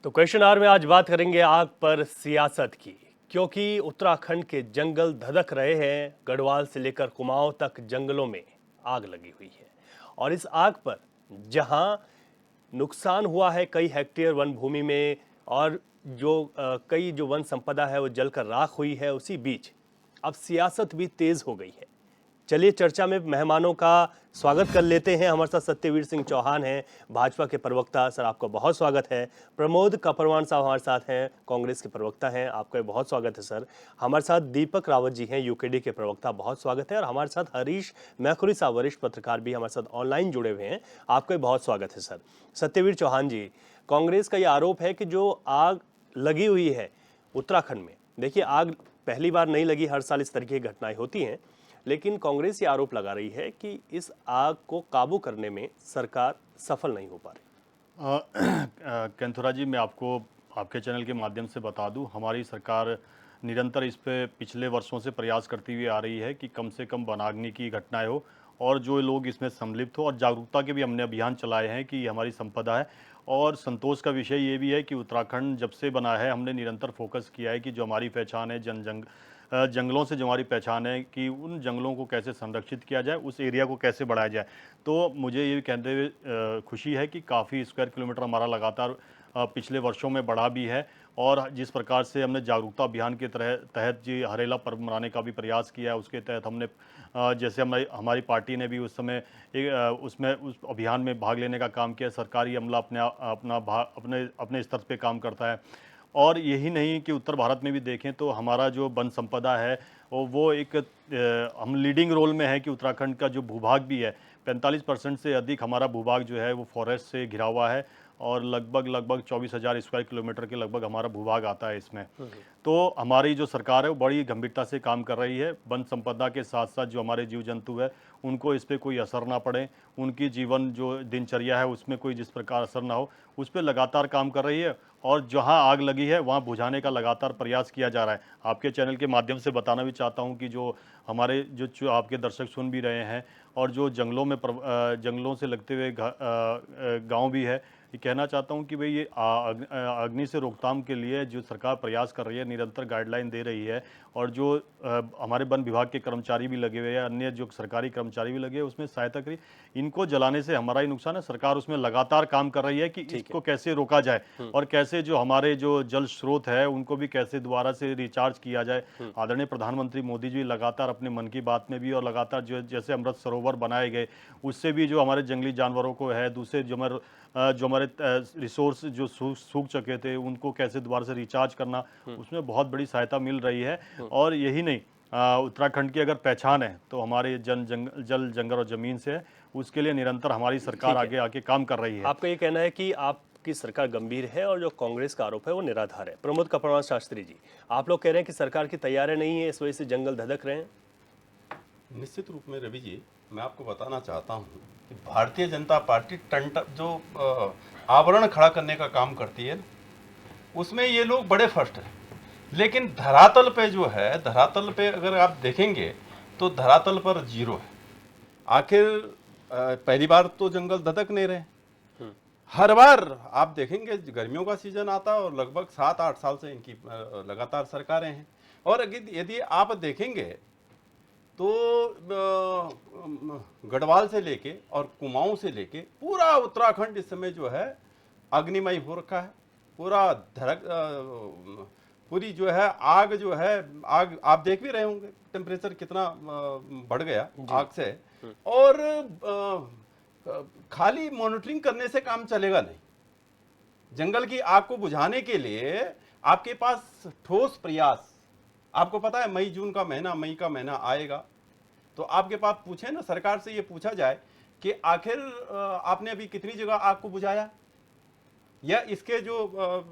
तो question our में आज बात करेंगे आग पर सियासत की, क्योंकि उत्तराखंड के जंगल धधक रहे हैं। गढ़वाल से लेकर कुमाऊं तक जंगलों में आग लगी हुई है और इस आग पर जहां नुकसान हुआ है कई हेक्टेयर वन भूमि में और कई जो वन संपदा है वो जलकर राख हुई है, उसी बीच अब सियासत भी तेज हो गई है। चलिए चर्चा में मेहमानों का स्वागत कर लेते हैं। हमारे साथ सत्यवीर सिंह चौहान हैं, भाजपा के प्रवक्ता। सर, आपका बहुत स्वागत है। प्रमोद कपरवान साहब हमारे साथ हैं, कांग्रेस के प्रवक्ता हैं। आपका बहुत स्वागत है सर। हमारे साथ दीपक रावत जी हैं, यूकेडी के प्रवक्ता। बहुत स्वागत है। और हमारे साथ हरीश मैखुरी साहब, वरिष्ठ पत्रकार, भी हमारे साथ ऑनलाइन जुड़े हुए हैं। आपका बहुत स्वागत है सर। सत्यवीर चौहान जी, कांग्रेस का ये आरोप है कि जो आग लगी हुई है उत्तराखंड में, देखिए आग पहली बार नहीं लगी, हर साल इस तरह की घटनाएं होती हैं, लेकिन कांग्रेस ये आरोप लगा रही है कि इस आग को काबू करने में सरकार सफल नहीं हो पा रही। कैंथोरा जी, मैं आपको आपके चैनल के माध्यम से बता दूं, हमारी सरकार निरंतर इस पे पिछले वर्षों से प्रयास करती हुई आ रही है कि कम से कम वनाग्नि की घटनाएं हो और जो लोग इसमें सम्मिलित हो, और जागरूकता के भी हमने अभियान चलाए हैं कि ये हमारी संपदा है। और संतोष का विषय ये भी है कि उत्तराखंड जब से बना है, हमने निरंतर फोकस किया है कि जो हमारी पहचान है जंगलों से जो हमारी पहचान है कि उन जंगलों को कैसे संरक्षित किया जाए, उस एरिया को कैसे बढ़ाया जाए। तो मुझे ये कहते हुए खुशी है कि काफ़ी स्क्वायर किलोमीटर हमारा लगातार पिछले वर्षों में बढ़ा भी है। और जिस प्रकार से हमने जागरूकता अभियान के तहत जी हरेला पर्व मनाने का भी प्रयास किया है, उसके तहत हमने जैसे हमारी पार्टी ने भी उस समय उसमें उस अभियान में भाग लेने का काम किया। सरकारी अमला अपने स्तर पे काम करता है। और यही नहीं कि उत्तर भारत में भी देखें तो हमारा जो वन संपदा है वो एक हम लीडिंग रोल में है कि उत्तराखंड का जो भूभाग भी है, 45% से अधिक हमारा भूभाग जो है वो फॉरेस्ट से घिरा हुआ है। और लगभग 24,000 स्क्वायर किलोमीटर के लगभग हमारा भूभाग आता है इसमें। तो हमारी जो सरकार है वो बड़ी गंभीरता से काम कर रही है। वन संपदा के साथ साथ जो हमारे जीव जंतु है उनको इस पर कोई असर ना पड़े, उनकी जीवन जो दिनचर्या है उसमें कोई जिस प्रकार असर ना हो, उस पर लगातार काम कर रही है। और जहां आग लगी है वहां बुझाने का लगातार प्रयास किया जा रहा है। आपके चैनल के माध्यम से बताना भी चाहता हूं कि जो हमारे जो आपके दर्शक सुन भी रहे हैं और जो जंगलों से लगते हुए गांव भी है, ये कहना चाहता हूं कि भाई ये अग्नि से रोकथाम के लिए जो सरकार प्रयास कर रही है, निरंतर गाइडलाइन दे रही है। और जो हमारे वन विभाग के कर्मचारी भी लगे हुए हैं, अन्य जो सरकारी कर्मचारी भी लगे हैं, उसमें सहायता करी। इनको जलाने से हमारा ही नुकसान है। सरकार उसमें लगातार काम कर रही है कि इसको कैसे रोका जाए और कैसे जो हमारे जो जल स्रोत है उनको भी कैसे दोबारा से रिचार्ज किया जाए। आदरणीय प्रधानमंत्री मोदी जी लगातार अपने मन की बात में भी और लगातार जो जैसे अमृत सरोवर बनाए गए, उससे भी जो हमारे जंगली जानवरों को है, दूसरे जो हमारे रिसोर्स जो सूख चुके थे उनको कैसे दोबारा से रिचार्ज करना, उसमें बहुत बड़ी सहायता मिल रही है। और यही नहीं, उत्तराखंड की अगर पहचान है तो हमारे जल जंगल और जमीन से है। उसके लिए निरंतर हमारी सरकार आगे आके काम कर रही है। आपका ये कहना है कि आपकी सरकार गंभीर है और जो कांग्रेस का आरोप है वो निराधार है। प्रमोद कपरवान शास्त्री जी, आप लोग कह रहे हैं कि सरकार की तैयारी नहीं है, इस वजह से जंगल धधक रहे हैं। निश्चित रूप में रवि जी, मैं आपको बताना चाहता हूं कि भारतीय जनता पार्टी आवरण खड़ा करने का काम करती है, उसमें ये लोग बड़े फर्स्ट हैं। लेकिन धरातल पे जो है, धरातल पे अगर आप देखेंगे तो धरातल पर जीरो है। आखिर पहली बार तो जंगल धधक नहीं रहे, हर बार आप देखेंगे गर्मियों का सीजन आता है और लगभग 7-8 साल से इनकी लगातार सरकारें हैं। और यदि आप देखेंगे तो गढ़वाल से लेके और कुमाऊं से लेके पूरा उत्तराखंड इस समय जो है अग्निमय हो रखा है। पूरी जो है आग आप देख भी रहे होंगे टेम्परेचर कितना बढ़ गया आग से। और खाली मॉनिटरिंग करने से काम चलेगा नहीं। जंगल की आग को बुझाने के लिए आपके पास ठोस प्रयास, आपको पता है मई का महीना आएगा तो आपके पास पूछे ना, सरकार से ये पूछा जाए कि आखिर आपने अभी कितनी जगह आग को बुझाया, या इसके जो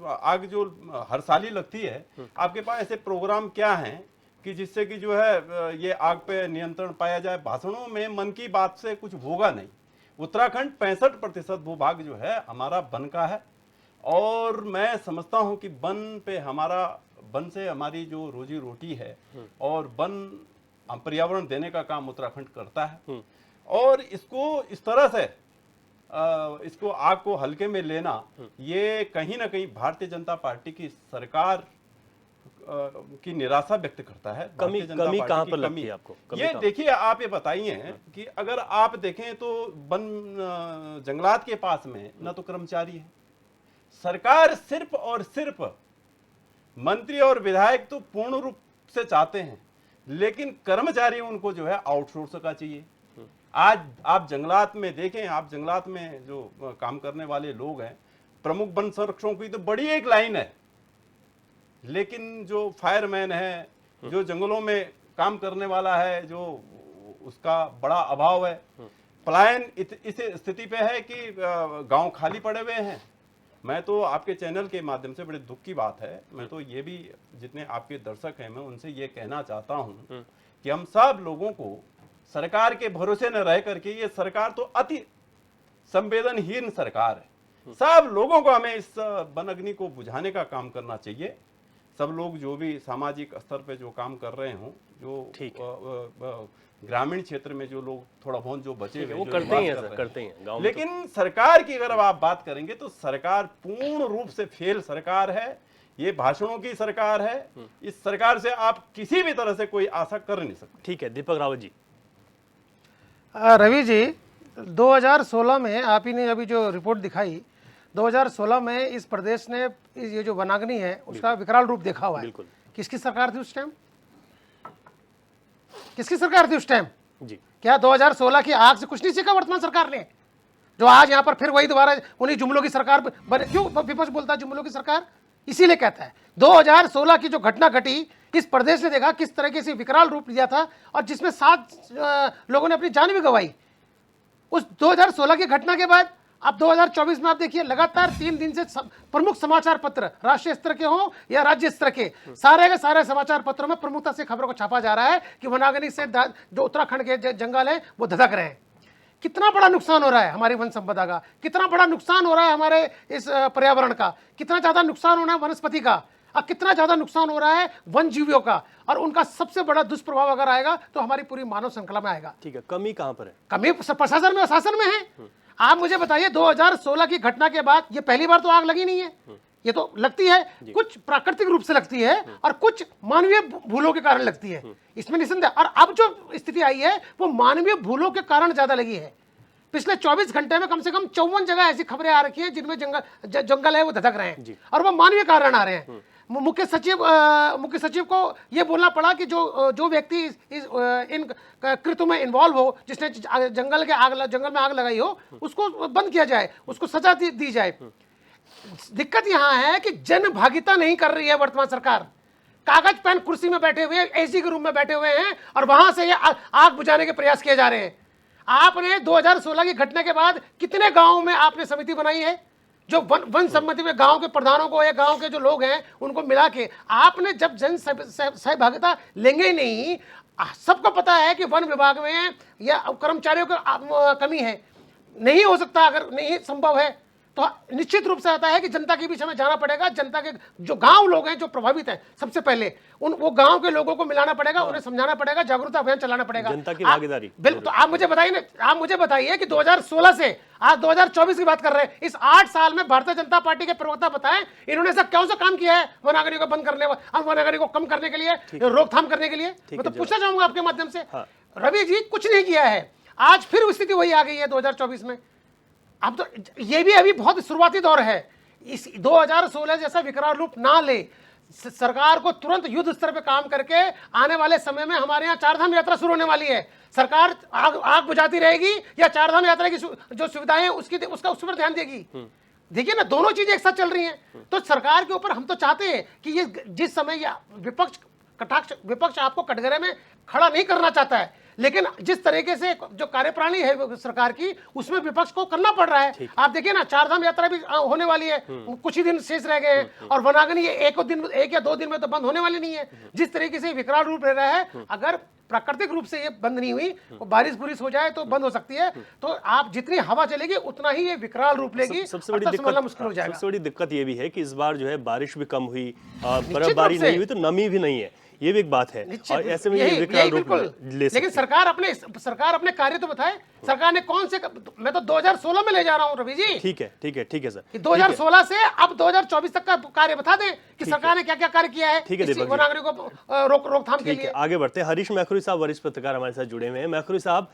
आग जो हर साल ही लगती है, आपके पास ऐसे प्रोग्राम क्या हैं कि जिससे कि जो है ये आग पे नियंत्रण पाया जाए। भाषणों में मन की बात से कुछ होगा नहीं। उत्तराखंड 65% भूभाग जो है हमारा वन का है और मैं समझता हूं कि वन से हमारी जो रोजी रोटी है और वन पर्यावरण देने का काम उत्तराखंड करता है। और इसको इस तरह से इसको आग को हल्के में लेना, ये कहीं ना कहीं भारतीय जनता पार्टी की सरकार की निराशा व्यक्त करता है। कमी भारतीय जनता कमी पार्टी कहाँ की पर लगती कमी। है आपको? कमी ये कहाँ? देखिए, आप ये बताइए कि अगर आप देखें तो जंगलात के पास में न तो कर्मचारी है, सरकार सिर्फ और सिर्फ मंत्री और विधायक तो पूर्ण रूप से चाहते हैं, लेकिन कर्मचारी उनको जो है आउटसोर्स का चाहिए। आज आप जंगलात में देखें, आप जंगलात में जो काम करने वाले लोग हैं, प्रमुख वन संरक्षकों की तो बड़ी एक लाइन है, लेकिन जो फायरमैन है, जो जंगलों में काम करने वाला है, जो उसका बड़ा अभाव है। पलायन इस स्थिति पे है कि गांव खाली पड़े हुए हैं। मैं तो आपके चैनल के माध्यम से, बड़े दुख की बात है, मैं तो ये भी, जितने आपके दर्शक हैं, मैं उनसे ये कहना चाहता हूं कि हम सब लोगों को सरकार के भरोसे न रह करके, ये सरकार तो अति संवेदनहीन सरकार है, सब लोगों को हमें इस वन अग्नि को बुझाने का काम करना चाहिए। सब लोग जो भी सामाजिक स्तर पे जो काम कर रहे हों, जो ग्रामीण क्षेत्र में जो लोग थोड़ा बहुत जो बचे हुए, वो जो करते ही हैं निवास सर, कर रहे करते ही हैं गाँव में। लेकिन सरकार की अगर आप बात करेंगे तो सरकार पूर्ण रूप से फेल सरकार है। ये भाषणों की सरकार है। इस सरकार से आप किसी भी तरह से कोई आशा कर नहीं सकते। ठीक है, दीपक रावत जी। रवि जी, 2016 में आप ही ने अभी जो रिपोर्ट दिखाई, 2016 में इस प्रदेश ने ये जो वनाग्नि है उसका विकराल रूप देखा हुआ है। बिल्कुल। किसकी सरकार थी उस टाइम? किसकी सरकार थी उस टाइम? जी, क्या 2016 की आग से कुछ नहीं सीखा वर्तमान सरकार ने, जो आज यहाँ पर फिर वही दोबारा उन्हीं जुमलों की सरकार बने? क्यों विपक्ष बोलता है जुमलों की सरकार? इसीलिए कहता है 2016 की जो घटना घटी, इस प्रदेश ने देखा किस तरीके से विकराल रूप लिया था, और जिसमें 7 लोगों ने अपनी जान भी गंवाई। उस 2016 की घटना के बाद अब 2024 में आप देखिए, लगातार 3 दिन से प्रमुख समाचार पत्र, राष्ट्रीय स्तर के हों या राज्य स्तर के, सारे समाचार पत्रों में प्रमुखता से खबरों को छापा जा रहा है कि वनाग्नि से जो उत्तराखंड के जंगल है वो धधक रहे हैं। कितना बड़ा नुकसान हो रहा है हमारी वन संपदा का, कितना बड़ा नुकसान हो रहा है हमारे इस पर्यावरण का, कितना ज्यादा नुकसान हो रहा है वनस्पति का, और कितना ज्यादा नुकसान हो रहा है वन जीवियों का, और उनका सबसे बड़ा दुष्प्रभाव अगर आएगा तो हमारी पूरी मानव श्रृंखला में आएगा। ठीक है, कमी कहाँ पर है? कमी प्रशासन में और शासन में है। आप मुझे बताइए, 2016 की घटना के बाद ये पहली बार तो आग लगी नहीं है, ये तो लगती है, कुछ प्राकृतिक रूप से लगती है और कुछ मानवीय भूलों के कारण लगती है, इसमें निसंदेह। और अब जो स्थिति आई है वो मानवीय भूलों के कारण ज्यादा लगी है। पिछले 24 घंटे में कम से कम 54 जगह ऐसी खबरें आ रखी हैं जिनमें जंगल है वो धधक रहे हैं, और वो मानवीय कारण आ रहे हैं। मुख्य सचिव को ये बोलना पड़ा कि जो व्यक्ति इन कृत्यों में इन्वॉल्व हो, जिसने जंगल में आग लगाई हो, उसको बंद किया जाए, उसको सजा दी जाए। दिक्कत यहां है कि जन भागीदारी नहीं कर रही है वर्तमान सरकार। कागज पेन कुर्सी में बैठे हुए, एसी के रूम में बैठे हुए हैं, और वहां से ये आग बुझाने के प्रयास किए जा रहे हैं। आपने 2016 की घटना के बाद कितने गांवों में आपने समिति बनाई है, जो वन सम्मति में गांव के प्रधानों को या गांव के जो लोग हैं उनको मिला के, आपने जब जन सहभागिता लेंगे ही नहीं। सबको पता है कि वन विभाग में या कर्मचारियों की कमी है, नहीं हो सकता, अगर नहीं संभव है तो निश्चित रूप से आता है कि जनता के बीच हमें जाना पड़ेगा। जनता के जो गांव लोग हैं जो प्रभावित हैं, सबसे पहले वो गांव के लोगों को मिलाना पड़ेगा, उन्हें समझाना पड़ेगा, जागरूकता अभियान चलाना पड़ेगा, जनता की भागीदारी। बिल्कुल। तो आप मुझे बताइए ना, आप मुझे बताइए कि 2016 से आज 2024 की बात कर रहे हैं, इस 8 साल में भारतीय जनता पार्टी के प्रवक्ता बताएं इन्होंने ऐसा कौन सा काम किया है वनाग्नि को बंद करने, वनाग्नि को कम करने के लिए, रोकथाम करने के लिए? मैं तो पूछना चाहूंगा आपके माध्यम से। रवि जी, कुछ नहीं किया है, आज फिर स्थिति वही आ गई है 2024 में। अब तो ये भी अभी बहुत शुरुआती दौर है, इस 2016 जैसा विकराल रूप ना ले। सरकार को तुरंत युद्ध स्तर पे काम करके आने वाले समय में हमारे यहाँ 4 धाम यात्रा शुरू होने वाली है। सरकार आग बुझाती रहेगी या 4 धाम यात्रा की जो सुविधाएं हैं उसका उस पर ध्यान देगी? देखिए ना, दोनों चीजें एक साथ चल रही हैं। तो सरकार के ऊपर हम तो चाहते हैं कि ये जिस समय विपक्ष आपको कटघरे में खड़ा नहीं करना चाहता है, लेकिन जिस तरीके से जो कार्यप्रणाली है सरकार की, उसमें विपक्ष को करना पड़ रहा है। आप देखिए ना, 4 धाम यात्रा भी होने वाली है, कुछ ही दिन शेष रह गए हैं, और वनाग्नि एक या 2 दिन में तो बंद होने वाली नहीं है। जिस तरीके से विकराल रूप ले रहा है, अगर प्राकृतिक रूप से ये बंद नहीं हुई, बारिश हो जाए तो बंद हो सकती है। तो आप जितनी हवा चलेगी उतना ही ये विकराल रूप लेगी। सबसे बड़ी दिक्कत ये भी है कि इस बार जो है बारिश भी कम हुई, बर्फबारी नहीं हुई, तो नमी भी नहीं है। ये भी एक बात है। निश्चित, और ऐसे में यही- ये विकराल यही रूप बिल्कुल। ले लेकिन सकती है। सरकार अपने कार्य तो बताए। सरकार ने कौन से, मैं तो 2016 में ले जा रहा हूँ रवि जी, ठीक है, ठीक है, ठीक है सर। कि 2016 से अब 2024 तक का कार्य बता दें कि सरकार ने क्या क्या कार्य किया है ठीक है, इस दीपक जी। नागरिकों को रोकथाम के ठीक है, लिए। आगे बढ़ते हैं। हरीश मैखुरी साहब वरिष्ठ पत्रकार हमारे साथ जुड़े हुए हैं। मैखुरी साहब,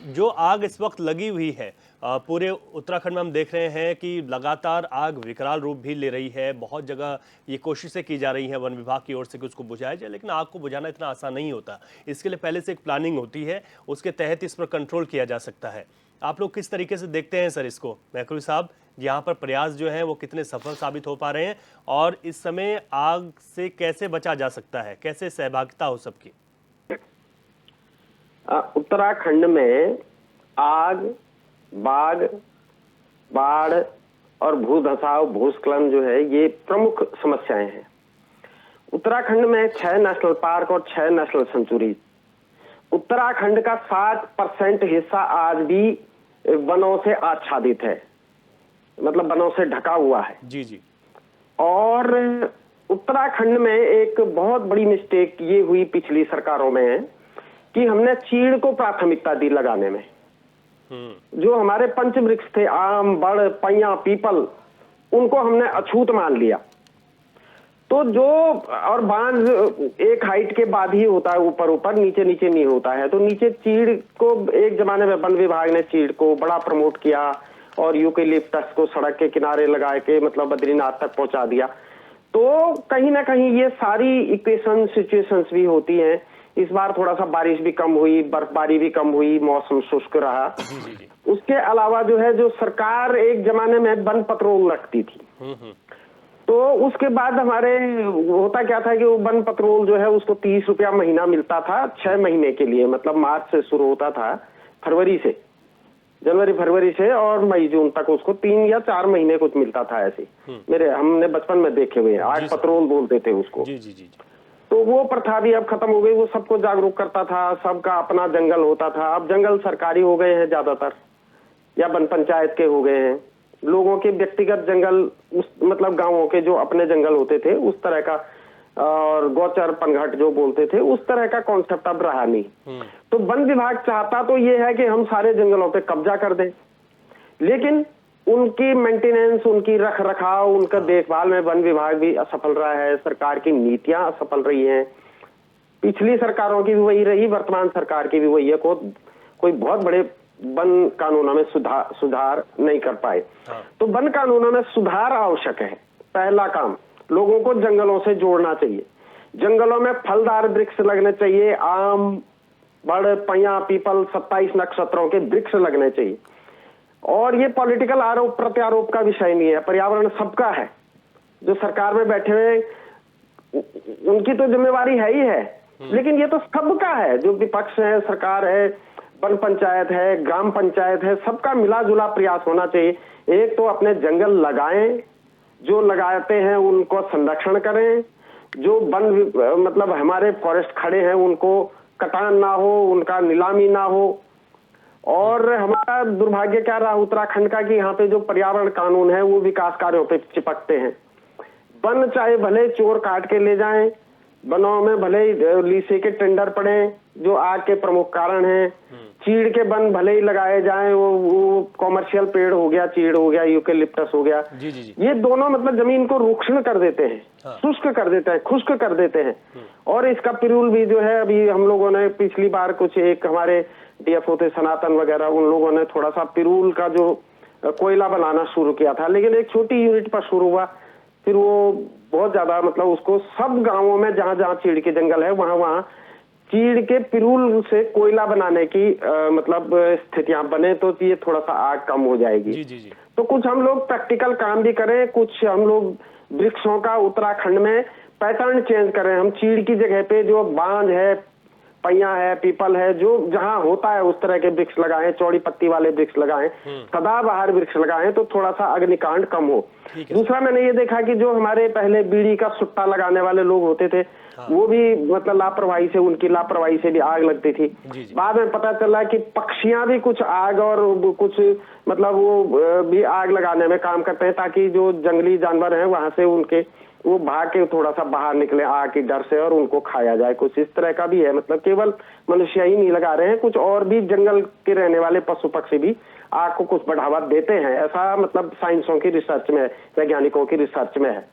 जो आग इस वक्त लगी हुई है पूरे उत्तराखंड में, हम देख रहे हैं कि लगातार आग विकराल रूप भी ले रही है। बहुत जगह ये कोशिशें की जा रही हैं वन विभाग की ओर से कि उसको बुझाया जाए, लेकिन आग को बुझाना इतना आसान नहीं होता। इसके लिए पहले से एक प्लानिंग होती है, उसके तहत इस पर कंट्रोल किया जा सकता है। आप लोग किस तरीके से देखते हैं सर इसको? मैखुरी साहब, यहाँ पर प्रयास जो है वो कितने सफल साबित हो पा रहे हैं, और इस समय आग से कैसे बचा जा सकता है, कैसे सहभागिता हो सबकी? उत्तराखंड में आग, बाढ़ और भूधसाव, भूस्खलन जो है ये प्रमुख समस्याएं हैं। उत्तराखंड में 6 नेशनल पार्क और 6 नेशनल सेंचुरी। उत्तराखंड का 60% हिस्सा आज भी वनों से आच्छादित है, मतलब वनों से ढका हुआ है। जी जी। और उत्तराखंड में एक बहुत बड़ी मिस्टेक ये हुई पिछली सरकारों में कि हमने चीड़ को प्राथमिकता दी लगाने में। जो हमारे पंचवृक्ष थे, आम, बड़, पैया, पीपल, उनको हमने अछूत मान लिया। तो जो, और बांध एक हाइट के बाद ही होता है, ऊपर ऊपर, नीचे नीचे नहीं होता है। तो नीचे चीड़ को एक जमाने में वन विभाग ने चीड़ को बड़ा प्रमोट किया और यूकेलिप्टस को सड़क के किनारे लगा के मतलब बद्रीनाथ तक पहुंचा दिया। तो कहीं ना कहीं ये सारी इक्वेशन सिचुएशंस भी होती हैं। इस बार थोड़ा सा बारिश भी कम हुई, बर्फबारी भी कम हुई, मौसम शुष्क रहा। उसके अलावा जो है, जो सरकार एक जमाने में वन पेट्रोल रखती थी, तो उसके बाद हमारे होता क्या था कि वो वन पेट्रोल जो है उसको 30 रुपया महीना मिलता था 6 महीने के लिए। मतलब मार्च से शुरू होता था, फरवरी से, जनवरी फरवरी से और मई जून तक उसको 3 या 4 महीने कुछ मिलता था ऐसे। हमने बचपन में देखे हुए हैं, आग पेट्रोल बोलते थे उसको। जी जी जी। तो वो प्रथा भी अब खत्म हो गई। वो सबको जागरूक करता था, सबका अपना जंगल होता था। अब जंगल सरकारी हो गए हैं ज्यादातर, या वन पंचायत के हो गए हैं। लोगों के व्यक्तिगत जंगल, उस मतलब गांवों के जो अपने जंगल होते थे उस तरह का, और गोचर पनघट जो बोलते थे, उस तरह का कॉन्सेप्ट अब रहा नहीं। तो वन विभाग चाहता तो ये है कि हम सारे जंगलों पे कब्जा कर दें, लेकिन उनकी मेंटेनेंस, उनकी रख रखाव, उनका देखभाल में वन विभाग भी असफल रहा है। सरकार की नीतियां असफल रही हैं। पिछली सरकारों की भी वही रही, वर्तमान सरकार की भी वही है। कोई बहुत बड़े वन कानूनों में सुधार नहीं कर पाए। तो वन कानूनों में सुधार आवश्यक है। पहला काम, लोगों को जंगलों से जोड़ना चाहिए। जंगलों में फलदार वृक्ष लगने चाहिए, आम, बड़, पैया, पीपल, 27 नक्षत्रों के वृक्ष लगने चाहिए। और ये पॉलिटिकल आरोप प्रत्यारोप का विषय नहीं है, पर्यावरण सबका है। जो सरकार में बैठे हुए उनकी तो जिम्मेवारी है ही है, लेकिन ये तो सबका है। जो विपक्ष है, सरकार है, वन पंचायत है, ग्राम पंचायत है, सबका मिला जुला प्रयास होना चाहिए। एक तो अपने जंगल लगाएं, जो लगाते हैं उनको संरक्षण करें, जो वन मतलब हमारे फॉरेस्ट खड़े हैं उनको कटान ना हो, उनका नीलामी ना हो। और हमारा दुर्भाग्य क्या रहा उत्तराखंड का कि यहाँ पे जो पर्यावरण कानून है वो विकास कार्यों पे चिपकते हैं। वन चाहे भले चोर काट के ले जाएं, वनों में भले लीसे के टेंडर पड़े जो आग के प्रमुख कारण हैं। चीड़ के वन भले ही लगाए जाएं, वो कॉमर्शियल पेड़ हो गया, चीड़ हो गया, यूकेलिप्टस हो गया। जी जी जी। ये दोनों मतलब जमीन को रुक्षण कर देते हैं, शुष्क कर देते हैं, खुश्क कर देते हैं। और इसका पिरूल भी जो है, अभी हम लोगों ने पिछली बार कुछ एक हमारे डीएफओ थे सनातन वगैरह, उन लोगों ने थोड़ा सा पिरूल का जो कोयला बनाना शुरू किया था, लेकिन एक छोटी यूनिट पर शुरू हुआ। फिर वो बहुत ज्यादा मतलब उसको सब गांवों में जहां जहां चीड़ के जंगल है वहां वहां चीड़ के पिरूल से कोयला बनाने की मतलब स्थितियां बने, तो ये थोड़ा सा आग कम हो जाएगी। जी जी जी। तो कुछ हम लोग प्रैक्टिकल काम भी करें, कुछ हम लोग वृक्षों का उत्तराखंड में पैटर्न चेंज करें। हम चीड़ की जगह पे जो बांज है, पैया है, पीपल है, जो जहां होता है उस तरह के वृक्ष लगाएं, चौड़ी पत्ती वाले वृक्ष लगाएं, सदाबहार वृक्ष लगाएं, तो थोड़ा सा अग्निकांड कम हो। दूसरा, मैंने ये देखा कि जो हमारे पहले बीड़ी का सुट्टा लगाने वाले लोग होते थे, वो भी मतलब लापरवाही से, उनकी लापरवाही से भी आग लगती थी। जी, जी। बाद में पता चला कि पक्षियां भी कुछ आग और कुछ मतलब वो भी आग लगाने में काम करते हैं, ताकि जो जंगली जानवर हैं वहां से उनके वो भाग के थोड़ा सा बाहर निकले आग के डर से और उनको खाया जाए। कुछ इस तरह का भी है, मतलब केवल मनुष्य ही नहीं लगा रहे हैं, कुछ और भी जंगल के रहने वाले पशु पक्षी भी आग को कुछ बढ़ावा देते हैं, ऐसा मतलब साइंसों की रिसर्च में, वैज्ञानिकों की रिसर्च में है।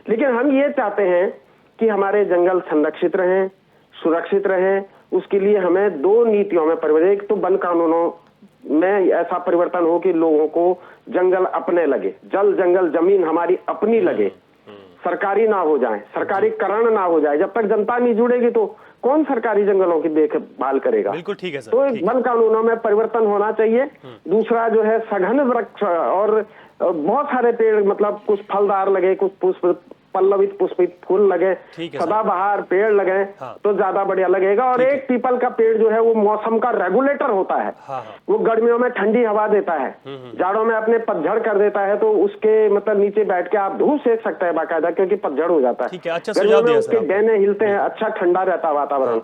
लेकिन हम ये चाहते हैं कि हमारे जंगल संरक्षित रहें, सुरक्षित रहें। उसके लिए हमें दो नीतियों में परिवर्तन, एक तो वन कानूनों में ऐसा परिवर्तन हो कि लोगों को जंगल अपने लगे, जल जंगल जमीन हमारी अपनी लगे, सरकारी ना हो जाए, सरकारीकरण ना हो जाए। जब तक जनता नहीं जुड़ेगी तो कौन सरकारी जंगलों की देखभाल करेगा। बिल्कुल ठीक है सर, तो ठीक है। वन कानूनों में परिवर्तन होना चाहिए। दूसरा जो है सघन वृक्ष और बहुत सारे पेड़, मतलब कुछ फलदार लगे, कुछ पुष्प पल्लवित पुष्पित फूल लगे, ठीक है सर। सदाबहार पेड़ लगे हाँ। तो ज्यादा बढ़िया लगेगा। और ठीक है। एक पीपल का पेड़ जो है वो मौसम का रेगुलेटर होता है। हाँ, हाँ। वो गर्मियों में ठंडी हवा देता है, जाड़ों में अपने पतझड़ कर देता है, तो उसके मतलब नीचे बैठ के आप धूप सेक सकते हैं बाकायदा, क्योंकि पतझड़ हो जाता है। ठीक है, अच्छा गर्मियों सुझाव में दिया उसके सर आपने। डंडे हिलते हैं, अच्छा ठंडा रहता है वातावरण।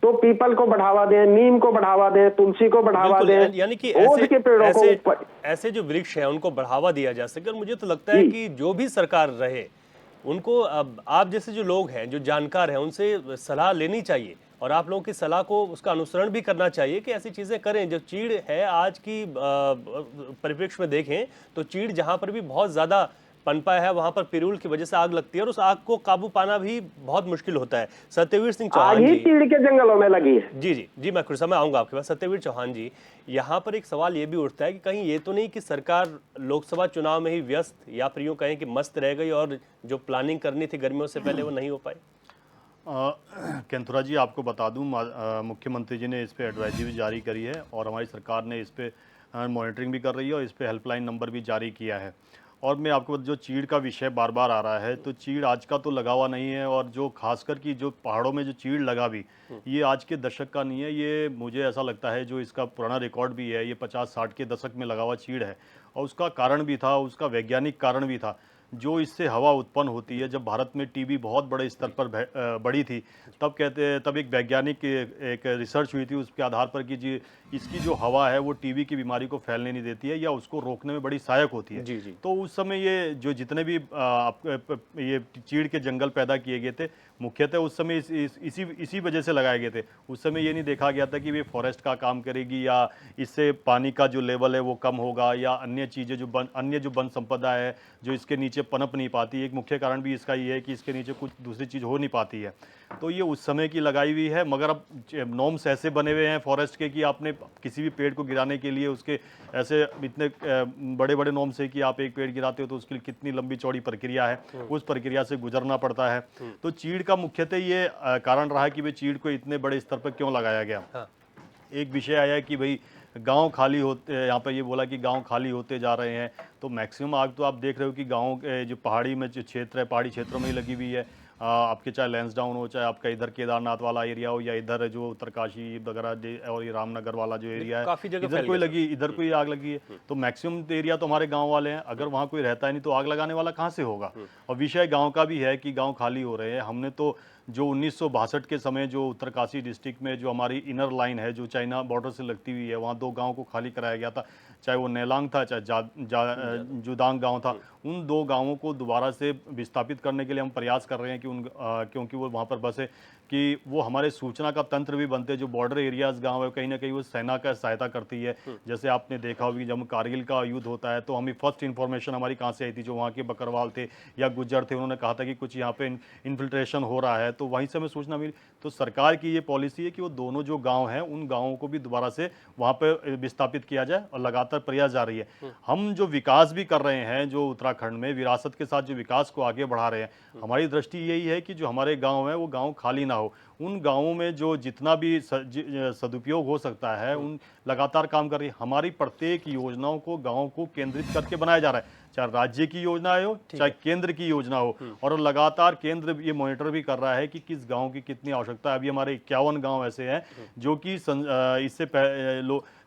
तो पीपल को बढ़ावा दें, नीम को बढ़ावा दें, तुलसी को बढ़ावा बिल्कुल, दें, यानी कि ओध के पेड़ों को ऊपर। ऐसे जो वृक्ष हैं उनको बढ़ावा दिया जा सके। और मुझे तो लगता है कि जो भी सरकार रहे उनको, अब आप जैसे जो लोग हैं, जो जानकार हैं, उनसे सलाह लेनी चाहिए और आप लोगों की सलाह को उसका अनुसरण भी करना चाहिए कि ऐसी चीज़ें करें। जो चीड़ है आज की परिप्रेक्ष्य में देखें तो चीड़ जहाँ पर भी बहुत ज़्यादा पनपा है वहाँ पर पिरूल की वजह से आग लगती है और उस आग को काबू पाना भी बहुत मुश्किल होता है। सत्यवीर सिंह आग चौहान ही जी, चीड़ के जंगलों में लगी है। जी जी जी, मैं कुछ समय आऊंगा आपके पास। सत्यवीर चौहान जी, यहाँ पर एक सवाल ये भी उठता है कि कहीं ये तो नहीं कि सरकार लोकसभा चुनाव में ही व्यस्त, या फिर यूं कहें कि मस्त रह गई और जो प्लानिंग करनी थी गर्मियों से पहले वो नहीं हो पाई। केंथुरा जी, आपको बता दूं, मुख्यमंत्री जी ने इस पे एडवाइजरी भी जारी करी है और हमारी सरकार ने इस पे मॉनिटरिंग भी कर रही है और इस पे हेल्पलाइन नंबर भी जारी किया है। और मैं आपको जो चीड़ का विषय बार बार आ रहा है, तो चीड़ आज का तो लगा हुआ नहीं है, और जो खासकर कि जो पहाड़ों में जो चीड़ लगा भी, ये आज के दशक का नहीं है। ये मुझे ऐसा लगता है जो इसका पुराना रिकॉर्ड भी है, ये 50-60 के दशक में लगा हुआ चीड़ है। और उसका कारण भी था, उसका वैज्ञानिक कारण भी था। जो इससे हवा उत्पन्न होती है, जब भारत में टीबी बहुत बड़े स्तर पर बढ़ी थी, तब एक वैज्ञानिक एक रिसर्च हुई थी उसके आधार पर कि जी इसकी जो हवा है वो टीबी की बीमारी को फैलने नहीं देती है या उसको रोकने में बड़ी सहायक होती है। जी जी। तो उस समय ये जो जितने भी ये चीड़ के जंगल पैदा किए गए थे, मुख्यतः उस समय इसी वजह से लगाए गए थे। उस समय ये नहीं देखा गया था कि वे फॉरेस्ट का काम करेगी या इससे पानी का जो लेवल है वो कम होगा या अन्य चीज़ें अन्य जो वन संपदा है जो इसके नीचे पनप नहीं पाती। एक मुख्य कारण भी इसका ये है कि इसके नीचे कुछ दूसरी चीज़ हो नहीं पाती है। तो ये उस समय की लगाई हुई है, मगर अब नॉर्म्स ऐसे बने हुए हैं फॉरेस्ट के कि आपने किसी भी पेड़ को गिराने के लिए उसके ऐसे इतने बड़े बड़े नॉर्म्स है कि आप एक पेड़ गिराते हो तो उसके लिए कितनी लंबी चौड़ी प्रक्रिया है, उस प्रक्रिया से गुजरना पड़ता है। तो चीड़ का मुख्यतः ये कारण रहा है कि भाई चीड़ को इतने बड़े स्तर पर क्यों लगाया गया। हाँ। एक विषय आया है कि भाई गांव खाली होते, यहाँ पे ये बोला कि गांव खाली होते जा रहे हैं, तो मैक्सिमम आग तो आप देख रहे हो कि गाँव जो पहाड़ी में जो क्षेत्र है, पहाड़ी क्षेत्रों में ही लगी हुई है। आपके चाहे लैंसडाउन हो, चाहे आपका इधर केदारनाथ वाला एरिया हो या इधर जो उत्तरकाशी वगैरह और ये रामनगर वाला जो एरिया है, काफी जगह इधर इधर कोई आग लगी है। तो मैक्सिमम एरिया तो हमारे गांव वाले हैं। अगर वहाँ कोई रहता ही नहीं तो आग लगाने वाला कहाँ से होगा। और विषय गांव का भी है कि गांव खाली हो रहे हैं। हमने तो जो 1962 के समय जो उत्तरकाशी डिस्ट्रिक्ट में जो हमारी इनर लाइन है जो चाइना बॉर्डर से लगती हुई है, वहाँ 2 गाँव को खाली कराया गया था, चाहे वो नेलांग था चाहे जुदांग गांव था। उन 2 गांवों को दोबारा से विस्थापित करने के लिए हम प्रयास कर रहे हैं कि क्योंकि वो वहाँ पर बसे कि वो हमारे सूचना का तंत्र भी बनते हैं। जो बॉर्डर एरियाज गांव है कहीं ना कहीं वो सेना का सहायता करती है। जैसे आपने देखा होगी जब कारगिल का युद्ध होता है तो हमें फर्स्ट इन्फॉर्मेशन हमारी कहाँ से आई थी, जो वहाँ के बकरवाल थे या गुज्जर थे, उन्होंने कहा था कि कुछ यहाँ पे इन्फिल्ट्रेशन हो रहा है, तो वहीं से हमें सूचना मिली। तो सरकार की ये पॉलिसी है कि वो दोनों जो गाँव हैं उन गाँवों को भी दोबारा से वहाँ पर विस्थापित किया जाए और लगातार प्रयास जारी है। हम जो विकास भी कर रहे हैं, जो उत्तराखंड में विरासत के साथ जो विकास को आगे बढ़ा रहे हैं, हमारी दृष्टि यही है कि जो हमारे गाँव हैं वो गाँव खाली ना हो। उन गांवों में जो जितना भी सदुपयोग हो सकता है उन लगातार काम कर रही है। हमारी प्रत्येक योजनाओं को गांवों को केंद्रित करके बनाया जा रहा है। चाहे राज्य की योजना हो चाहे केंद्र की योजना हो। और लगातार केंद्र ये मॉनिटर भी कर रहा है कि किस गांव की कितनी आवश्यकता है। अभी हमारे 51 गांव ऐसे हैं जो कि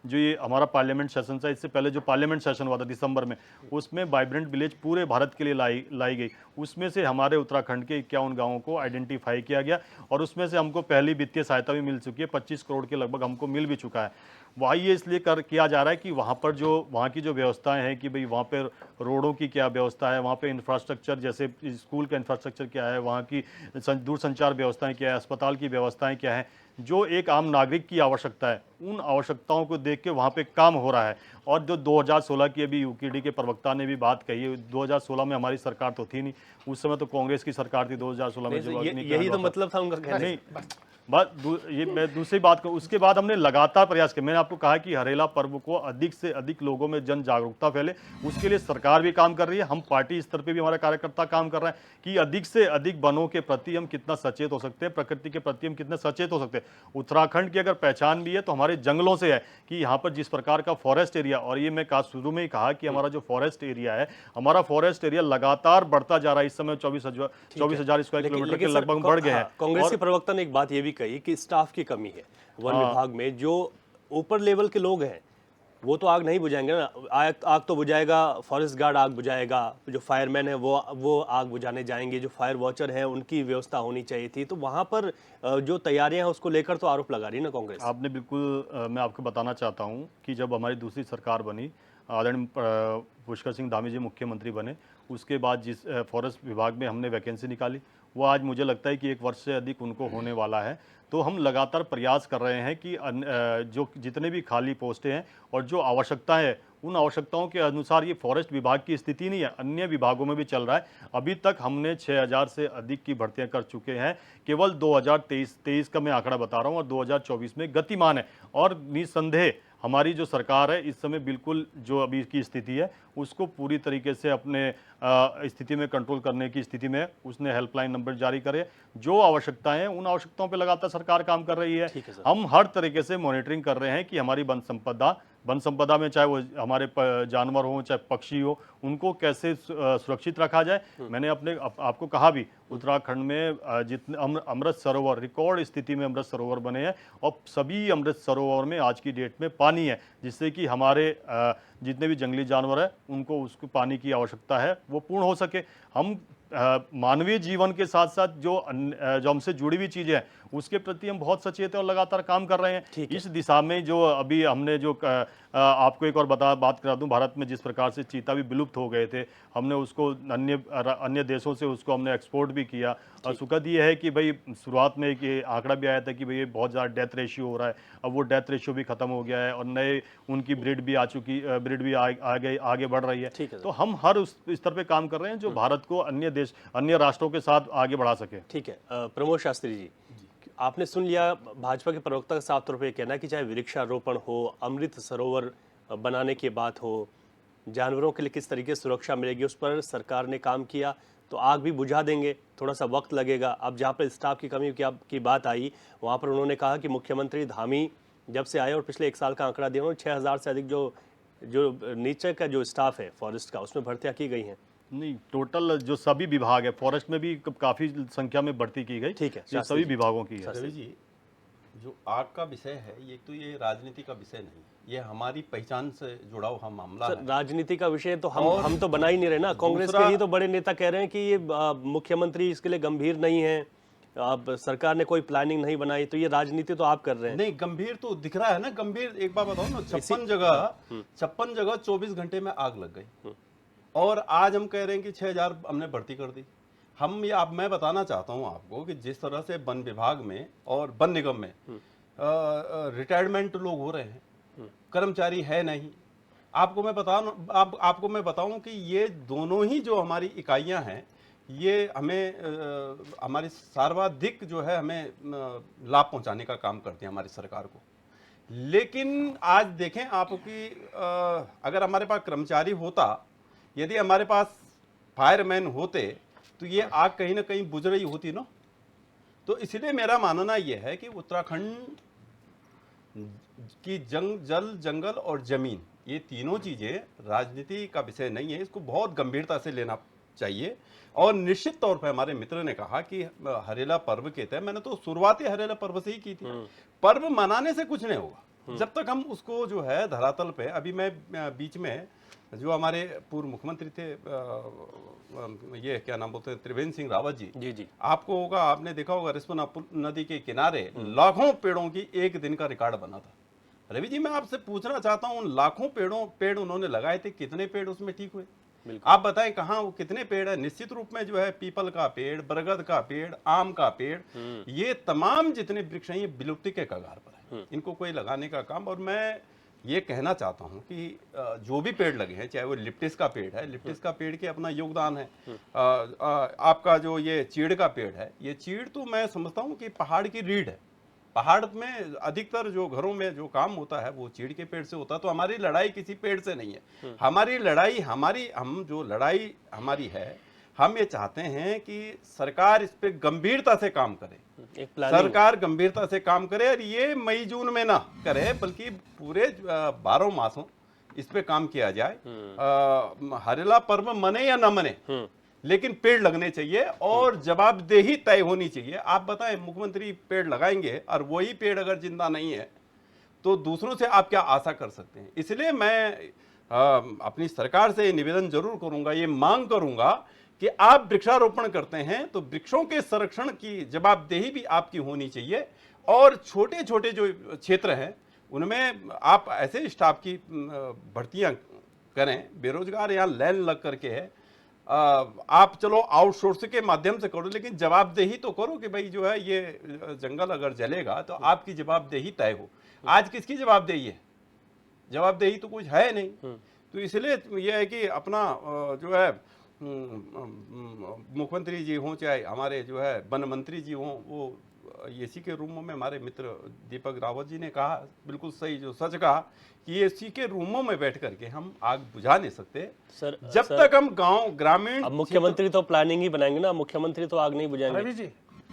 जो ये हमारा पार्लियामेंट सेशन था, इससे पहले जो पार्लियामेंट सेशन हुआ था दिसंबर में, उसमें वाइब्रेंट विलेज पूरे भारत के लिए लाई गई। उसमें से हमारे उत्तराखंड के 51 गांवों को आइडेंटिफाई किया गया और उसमें से हमको पहली वित्तीय सहायता भी मिल चुकी है, 25 करोड़ के लगभग हमको मिल भी चुका है। वहाँ ये इसलिए किया जा रहा है कि वहाँ की जो व्यवस्थाएं हैं कि भाई वहाँ पे रोडों की क्या व्यवस्था है, वहाँ पे इंफ्रास्ट्रक्चर जैसे स्कूल का इंफ्रास्ट्रक्चर क्या है, वहाँ की दूरसंचार व्यवस्थाएं क्या है, अस्पताल की व्यवस्थाएं क्या है, जो एक आम नागरिक की आवश्यकता है, उन आवश्यकताओं को देख के वहाँ पे काम हो रहा है। और जो 2016 की अभी यूकेडी के प्रवक्ता ने भी बात कही है, 2016 में हमारी सरकार तो थी नहीं, उस समय तो कांग्रेस की सरकार थी 2016 में। जो यही तो मतलब था उनका कहने। नहीं ये मैं दूसरी बात कहूँ, उसके बाद हमने लगातार प्रयास किया। मैंने आपको कहा कि हरेला पर्व को अधिक से अधिक लोगों में जन जागरूकता फैले, उसके लिए सरकार भी काम कर रही है। हम पार्टी स्तर पे भी हमारा कार्यकर्ता काम कर रहे हैं कि अधिक से अधिक वनों के प्रति हम कितना सचेत हो सकते हैं, प्रकृति के प्रति हम कितने सचेत हो सकते हैं। उत्तराखंड की अगर पहचान भी है तो हमारे जंगलों से है कि यहाँ पर जिस प्रकार का फॉरेस्ट एरिया, और ये मैं शुरू में ही कहा कि हमारा जो फॉरेस्ट एरिया है, हमारा फॉरेस्ट एरिया लगातार बढ़ता जा रहा है। इस समय 24,000 स्क्वायर किलोमीटर के लगभग बढ़ गए हैं। कांग्रेस के प्रवक्ता ने एक बात ये भी कही कि स्टाफ की कमी है वन विभाग में। जो ऊपर लेवल के लोग हैं वो तो आग नहीं बुझाएंगे ना, आग तो बुझाएगा फॉरेस्ट गार्ड, आग बुझाएगा, जो फायरमैन है वो आग बुझाने जाएंगे, जो फायर वॉचर है उनकी व्यवस्था होनी चाहिए थी। तो वहां पर जो तैयारियां हैं उसको लेकर तो आरोप लगा रही है ना कांग्रेस। आपने बिल्कुल, मैं आपको बताना चाहता हूं कि जब हमारी दूसरी सरकार बनी, आदरणीय पुष्कर सिंह धामी जी मुख्यमंत्री बने, उसके बाद जिस फॉरेस्ट विभाग में हमने वैकेंसी निकाली, वो आज मुझे लगता है कि 1 वर्ष से अधिक उनको होने वाला है। तो हम लगातार प्रयास कर रहे हैं कि जो जितने भी खाली पोस्टें हैं और जो आवश्यकताएं हैं, उन आवश्यकताओं के अनुसार ये फॉरेस्ट विभाग की स्थिति नहीं है, अन्य विभागों में भी चल रहा है। अभी तक हमने 6,000 से अधिक की भर्तियां कर चुके हैं। केवल 2023 का मैं आंकड़ा बता रहा हूँ और 2024 में गतिमान है। और निसंदेह हमारी जो सरकार है इस समय बिल्कुल जो अभी की स्थिति है उसको पूरी तरीके से अपने स्थिति में कंट्रोल करने की स्थिति में उसने हेल्पलाइन नंबर जारी करे। जो आवश्यकताएं हैं उन आवश्यकताओं पे लगातार सरकार काम कर रही है। हम हर तरीके से मॉनिटरिंग कर रहे हैं कि हमारी वन संपदा में चाहे वो हमारे जानवर हो चाहे पक्षी हो, उनको कैसे सुरक्षित रखा जाए। मैंने आपको कहा भी, उत्तराखंड में जितने अमृत सरोवर रिकॉर्ड स्थिति में अमृत सरोवर बने हैं और सभी अमृत सरोवर में आज की डेट में पानी है, जिससे कि हमारे जितने भी जंगली जानवर है उनको उसको पानी की आवश्यकता है वो पूर्ण हो सके। हम मानवीय जीवन के साथ साथ जो हमसे जुड़ी हुई चीजें हैं उसके प्रति हम बहुत सचेत हैं और लगातार काम कर रहे हैं। इस दिशा में जो अभी हमने जो आपको एक और बात करा दूं, भारत में जिस प्रकार से चीता भी विलुप्त हो गए थे, हमने उसको अन्य देशों से उसको हमने एक्सपोर्ट भी किया। और सुखद ये है कि भाई शुरुआत में एक आंकड़ा भी आया था कि भाई ये बहुत ज़्यादा डेथ रेशियो हो रहा है, अब वो डेथ रेशियो भी खत्म हो गया है और नए उनकी ब्रीड भी आगे बढ़ रही है। तो हम हर उस स्तर पे काम कर रहे हैं जो भारत को अन्य राष्ट्रों के साथ आगे बढ़ा सके। ठीक है, प्रमोद शास्त्री जी, आपने सुन लिया भाजपा के प्रवक्ता का साफ तौर पर कहना कि चाहे वृक्षारोपण हो, अमृत सरोवर बनाने की बात हो, जानवरों के लिए किस तरीके से सुरक्षा मिलेगी उस पर सरकार ने काम किया, तो आग भी बुझा देंगे, थोड़ा सा वक्त लगेगा। अब जहाँ पर स्टाफ की कमी की बात आई, वहाँ पर उन्होंने कहा कि मुख्यमंत्री धामी जब से आए और पिछले 1 साल का आंकड़ा दिया उन्होंने 6,000 से अधिक जो नीचे का जो स्टाफ है फॉरेस्ट का उसमें भर्तियाँ की गई हैं। नहीं, टोटल जो सभी विभाग है फॉरेस्ट में भी काफी संख्या में भर्ती की गई। ठीक है, ये सभी विभागों की है। रवि जी, जो आग का विषय है ये राजनीति का विषय नहीं, ये हमारी पहचान से जुड़ा हुआ मामला है। राजनीति का विषय तो हम तो बना ही नहीं रहे ना। कांग्रेस के ही तो बड़े नेता कह रहे हैं कि ये मुख्यमंत्री इसके लिए गंभीर नहीं है, अब सरकार ने कोई प्लानिंग नहीं बनाई, तो ये राजनीति तो आप कर रहे हैं। नहीं, गंभीर तो दिख रहा है ना। गंभीर एक बात बताओ ना, 56 जगह 24 घंटे में आग लग गई और आज हम कह रहे हैं कि 6,000 हमने भर्ती कर दी। मैं बताना चाहता हूं आपको कि जिस तरह से वन विभाग में और वन निगम में रिटायरमेंट लोग हो रहे हैं, कर्मचारी है नहीं। आपको मैं बताऊं कि ये दोनों ही जो हमारी इकाइयां हैं ये हमें हमारी सर्वाधिक जो है हमें लाभ पहुंचाने का काम करती हैं हमारी सरकार को। लेकिन आज देखें आपकी अगर हमारे पास कर्मचारी होता, यदि हमारे पास फायरमैन होते तो ये आग कहीं ना कहीं बुझ रही होती ना। तो इसलिए मेरा मानना यह है कि उत्तराखंड की जल, जंगल और जमीन ये तीनों चीजें राजनीति का विषय नहीं है, इसको बहुत गंभीरता से लेना चाहिए। और निश्चित तौर पर हमारे मित्र ने कहा कि हरेला पर्व के तहत, मैंने तो शुरुआत ही हरेला पर्व से ही की थी। पर्व मनाने से कुछ नहीं होगा जब तक हम उसको जो है धरातल पे, अभी मैं बीच में जो हमारे पूर्व मुख्यमंत्री थे ये क्या नाम बोलते हैं, त्रिवेंद्र सिंह रावत जी, जी आपको होगा, आपने देखा होगा रिस्पना नदी के किनारे लाखों पेड़ों की एक दिन का रिकॉर्ड बना था। रवि जी, मैं आपसे पूछना चाहता हूं, उन लाखों पेड़ उन्होंने लगाए थे, कितने पेड़ उसमें ठीक हुए? आप बताएं कहाँ वो कितने पेड़ है? निश्चित रूप में जो है पीपल का पेड़, बरगद का पेड़, आम का पेड़, ये तमाम जितने वृक्ष हैं ये विलुप्ति के कगार पर है, इनको कोई लगाने का काम। और मैं ये कहना चाहता हूं कि जो भी पेड़ लगे हैं, चाहे वो लिप्टिस का पेड़ है, लिप्टिस का पेड़ के अपना योगदान है, आपका जो ये चीड़ का पेड़ है, ये चीड़ तो मैं समझता हूं कि पहाड़ की रीढ़ है। पहाड़ में अधिकतर जो घरों में जो काम होता है वो चीड़ के पेड़ से होता है। तो हमारी लड़ाई किसी पेड़ से नहीं है, हमारी लड़ाई हमारी है, हम ये चाहते हैं कि सरकार इस पे गंभीरता से काम करे, सरकार गंभीरता से काम करे, और ये मई जून में ना करे बल्कि पूरे 12 मासों इस पे काम किया जाए। हरेला पर्व मने या न मने, लेकिन पेड़ लगने चाहिए और जवाबदेही तय होनी चाहिए। आप बताएं, मुख्यमंत्री पेड़ लगाएंगे और वही पेड़ अगर जिंदा नहीं है तो दूसरों से आप क्या आशा कर सकते हैं? इसलिए मैं अपनी सरकार से निवेदन जरूर करूंगा, ये मांग करूंगा कि आप वृक्षारोपण करते हैं तो वृक्षों के संरक्षण की जवाबदेही भी आपकी होनी चाहिए। और छोटे छोटे जो क्षेत्र हैं उनमें आप ऐसे स्टाफ की भर्तियां करें, बेरोजगार यहाँ लाइन लग करके है, आप चलो आउटसोर्स के माध्यम से करो, लेकिन जवाबदेही तो करो कि भाई जो है ये जंगल अगर जलेगा तो आपकी जवाबदेही तय हो। आज किसकी जवाबदेही है? जवाबदेही तो कुछ है नहीं। तो इसलिए यह है कि अपना जो है मुख्यमंत्री जी हों चाहे हमारे जो है वन मंत्री जी हों, वो एसी के रूमों में, हमारे मित्र दीपक रावत जी ने कहा बिल्कुल सही, जो सच कहा कि एसी के रूमों में बैठ करके हम आग बुझा नहीं सकते सर। जब तक हम गांव ग्रामीण, अब मुख्यमंत्री तो प्लानिंग ही बनाएंगे ना, मुख्यमंत्री तो आग नहीं बुझाएंगे। रवि जी,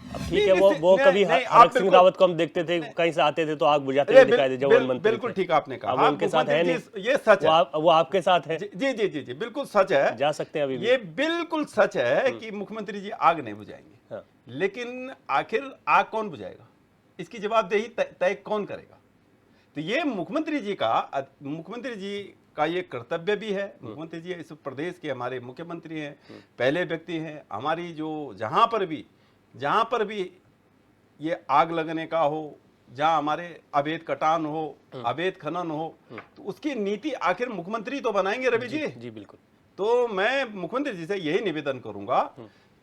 अब ठीक है, वो कभी हरक सिंह रावत को हम देखते थे कहीं से आते थे तो आग बुझाते हुए दिखाई दे, जब वन मंत्री बिल्कुल थे। ठीक आपने कहा, अब उनके साथ है नहीं, ये सच है, वो आपके साथ है। जी जी जी जी बिल्कुल सच है, जा सकते हैं अभी भी। ये बिल्कुल सच है कि मुख्यमंत्री जी आग नहीं बुझाएंगे, हाँ। लेकिन आखिर आग कौन बुझाएगा? इसकी जवाबदेही तय कौन करेगा? तो ये मुख्यमंत्री जी का ये कर्तव्य भी है। मुख्यमंत्री जी इस प्रदेश के हमारे मुख्यमंत्री हैं, पहले व्यक्ति हैं। हमारी जो जहां पर भी ये आग लगने का हो, जहां हमारे अवैध कटान हो, अवैध खनन हो, तो उसकी नीति आखिर मुख्यमंत्री तो बनाएंगे रवि जी। जी बिल्कुल। तो मैं मुख्यमंत्री जी से यही निवेदन करूंगा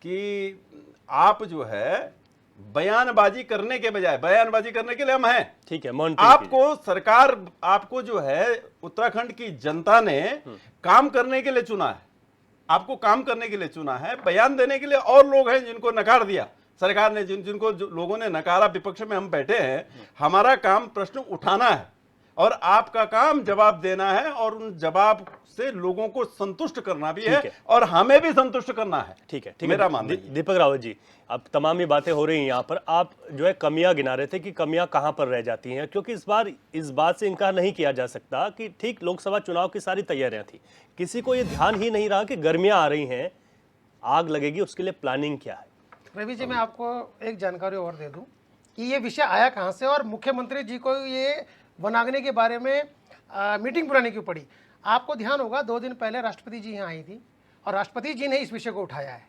कि आप जो है बयानबाजी करने के बजाय, बयानबाजी करने के लिए हम हैं, ठीक है, आपको सरकार, आपको जो है उत्तराखंड की जनता ने काम करने के लिए चुना है, आपको काम करने के लिए चुना है। बयान देने के लिए और लोग हैं जिनको नकार दिया सरकार ने, जिनको लोगों ने नकारा, विपक्ष में हम बैठे हैं। हमारा काम प्रश्न उठाना है और आपका काम जवाब देना है, और उन जवाब से लोगों को संतुष्ट करना भी है और हमें भी संतुष्ट करना है। ठीक है, मेरा मानना है। दीपक रावत जी, अब तमाम ये बातें हो रही हैं यहाँ पर, आप जो है कमियां गिना रहे थे कि कमियां कहाँ पर रह जाती हैं, क्योंकि इस बार इस बात से इनकार नहीं किया जा सकता कि ठीक लोकसभा चुनाव की सारी तैयारियां थी, किसी को ये ध्यान ही नहीं रहा कि गर्मियां आ रही हैं, आग लगेगी, उसके लिए प्लानिंग क्या है। रवि जी, मैं आपको एक जानकारी और दे दूं कि ये विषय आया कहाँ से और मुख्यमंत्री जी को ये वनाग्नि के बारे में मीटिंग बुलाने क्यों पड़ी। आपको ध्यान होगा 2 दिन पहले राष्ट्रपति जी यहाँ आई थी और राष्ट्रपति जी ने इस विषय को उठाया है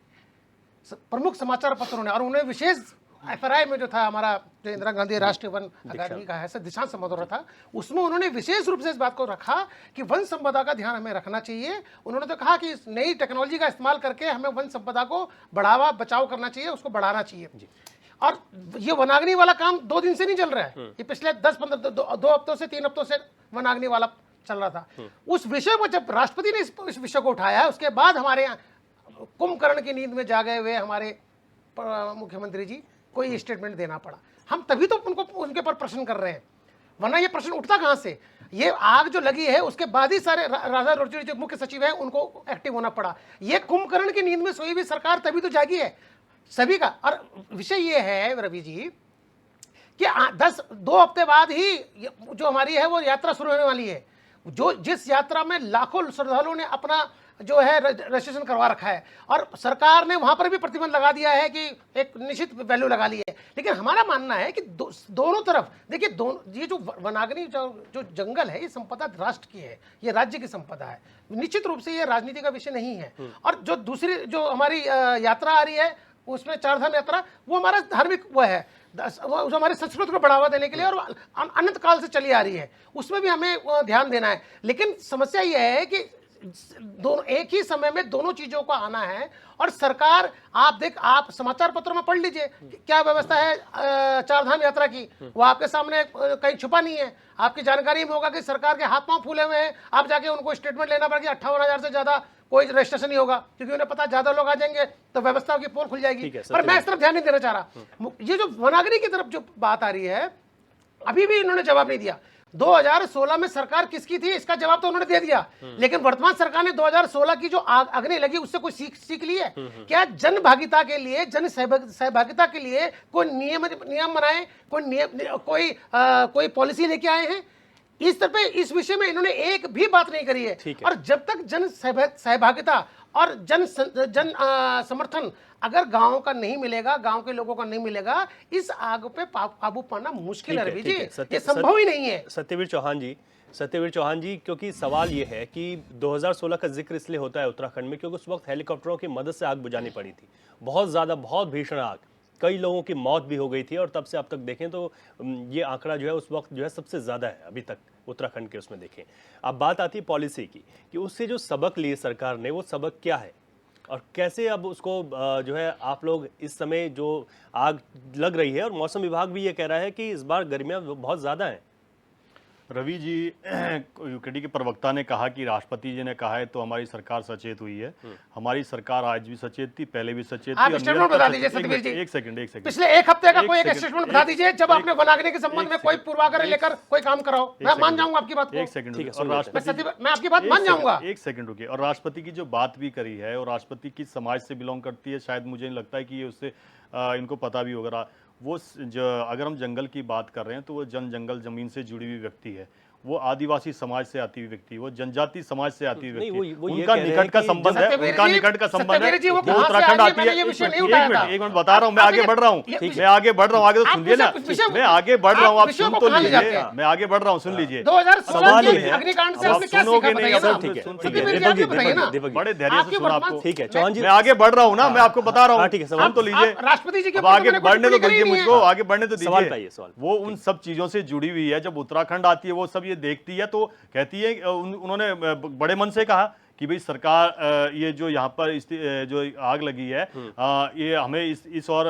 प्रमुख समाचार पत्रों ने, और उन्हें विशेष FRI में जो था हमारा जो इंदिरा गांधी राष्ट्रीय वन अकादमी का है दीक्षांत समारोह था, उसमें उन्होंने विशेष रूप से इस बात को रखा कि वन संपदा का ध्यान हमें रखना चाहिए। उन्होंने तो कहा कि इस नई टेक्नोलॉजी का इस्तेमाल करके हमें वन संपदा को बढ़ावा बचाव करना चाहिए, उसको बढ़ाना चाहिए। और ये वनाग्नि वाला काम 2 दिन से नहीं चल रहा है, ये पिछले 2 हफ्तों से 3 हफ्तों से वनाग्नि वाला चल रहा था। उस विषय को जब राष्ट्रपति ने इस विषय को उठाया है, उसके बाद हमारे यहाँ कुंभकर्ण की नींद में जागे हुए हमारे मुख्यमंत्री जी को ये स्टेटमेंट देना पड़ा। हम तभी तो उनके पर प्रश्न कर रहे हैं, वरना ये प्रश्न उठता कहाँ से। ये आग जो लगी है उसके बाद ही सारे राधा रोचड़ी जो मुख्य सचिव है उनको एक्टिव होना पड़ा। ये कुंभकर्ण की नींद में सोई हुई सरकार तभी तो जागी है सभी का। और विषय ये है रवि जी कि 2 हफ्ते बाद ही जो हमारी है वो यात्रा शुरू होने वाली है। जो जिस यात्रा में लाखों श्रद्धालुओं ने अपना जो है रजिस्ट्रेशन करवा रखा है, और सरकार ने वहां पर भी प्रतिबंध लगा दिया है कि एक निश्चित वैल्यू लगा ली है। लेकिन हमारा मानना है कि दोनों तरफ देखिए, ये जो वनाग्नि जो जंगल है, ये संपदा राष्ट्र की है, ये राज्य की संपदा है, निश्चित रूप से ये राजनीति का विषय नहीं है। और जो दूसरी जो हमारी यात्रा आ रही है, उसमें चारधाम यात्रा, वो हमारा धार्मिक वो है, वो हमारे संस्कृति को बढ़ावा देने के लिए और अनंत काल से चली आ रही है, उसमें भी हमें ध्यान देना है। लेकिन समस्या यह है कि दोनों एक ही समय में दोनों चीजों को आना है। और सरकार, आप समाचार पत्रों में पढ़ लीजिए क्या व्यवस्था है चारधाम यात्रा की, वो आपके सामने कहीं छुपा नहीं है। आपकी जानकारी में होगा कि सरकार के हाथ पांव फूले हुए हैं, आप जाके उनको स्टेटमेंट लेना पड़ेगा। 58,000 से ज्यादा कोई रजिस्ट्रेशन नहीं होगा, क्योंकि उन्हें पता ज्यादा लोग आ जाएंगे तो व्यवस्था की पोल खुल जाएगी। पर मैं इस तरफ ध्यान नहीं देना चाह रहा। ये जो वनाग्नि की तरफ जो बात आ रही है, अभी भी इन्होंने जवाब नहीं दिया। 2016 में सरकार किसकी थी, इसका जवाब तो उन्होंने दे दिया, लेकिन वर्तमान सरकार ने 2016 की जो अग्नि लगी उससे कोई सीख ली है क्या? जन भागीदारी के लिए, जन सहभागिता के लिए कोई नियम बनाए, कोई पॉलिसी लेके आए हैं? इस तरह पे इस विषय में इन्होंने एक भी बात नहीं करी है। और जब तक जन सहभागिता और जन समर्थन अगर गांव का नहीं मिलेगा, गांव के लोगों का नहीं मिलेगा, इस आग पे काबू पाना मुश्किल है रवि जी, ये संभव ही नहीं है। सत्यवीर चौहान जी, क्योंकि सवाल ये है कि 2016 का जिक्र इसलिए होता है उत्तराखंड में क्योंकि उस वक्त हेलीकॉप्टरों की मदद से आग बुझानी पड़ी थी, बहुत भीषण आग, कई लोगों की मौत भी हो गई थी। और तब से अब तक देखें तो ये आंकड़ा जो है उस वक्त जो है सबसे ज़्यादा है अभी तक उत्तराखंड के उसमें देखें। अब बात आती है पॉलिसी की कि उससे जो सबक लिए सरकार ने, वो सबक क्या है और कैसे अब उसको जो है आप लोग इस समय जो आग लग रही है, और मौसम विभाग भी ये कह रहा है कि इस बार गर्मियाँ बहुत ज़्यादा हैं। रवि जी, यूकेडी के प्रवक्ता ने कहा कि राष्ट्रपति जी ने कहा है तो हमारी सरकार सचेत हुई है। हमारी सरकार आज भी सचेत थी, पहले भी सचेत आप थी। स्टेटमेंट बता दीजिए सतबीर जी, एक सेकंड पिछले एक हफ्ते का कोई एक स्टेटमेंट बता दीजिए जब आपने वनाग्नि के संबंध में कोई पूर्वाग्रह लेकर कोई काम कराओ, मैं मान जाऊंगा आपकी बात को। एक सेकंड, मैं आपकी बात मान जाऊंगा। एक सेकंड रुकिए। और राष्ट्रपति की जो बात भी करी है, और राष्ट्रपति किस समाज से बिलोंग करती है, शायद मुझे नहीं लगता है कि ये उससे इनको पता भी होगा। वो अगर हम जंगल की बात कर रहे हैं तो वो जंगल जमीन से जुड़ी हुई व्यक्ति है, वो आदिवासी समाज से आती हुई व्यक्ति, वो जनजाति समाज से आती हुई व्यक्ति, उनका निकट का संबंध है, उनका निकट का संबंध है। वो उत्तराखंड आती है। एक मिनट बता रहा हूँ, मैं आगे बढ़ रहा हूँ, आगे तो सुनिए ना, मैं आगे बढ़ रहा हूँ, आप सुन तो लीजिए, मैं आगे बढ़ रहा हूँ, सुन लीजिए। सवाल ये है, सुनोगे नहीं, बड़े धैर्य से सुना आपको। ठीक है चौहान जी, मैं आगे बढ़ रहा हूँ ना, मैं आपको बता रहा हूँ, ठीक है, सुन तो लीजिए। राष्ट्रपति जी के आगे बढ़ने तो दीजिए मुझको, आगे बढ़ने तो सवाल दीजिए। वो उन सब चीजों से जुड़ी हुई है। जब उत्तराखंड आती है वो सब ये देखती है तो कहती है, उन्होंने बड़े मन से कहा कि भाई सरकार, ये जो यहाँ पर जो आग लगी है, ये हमें इस और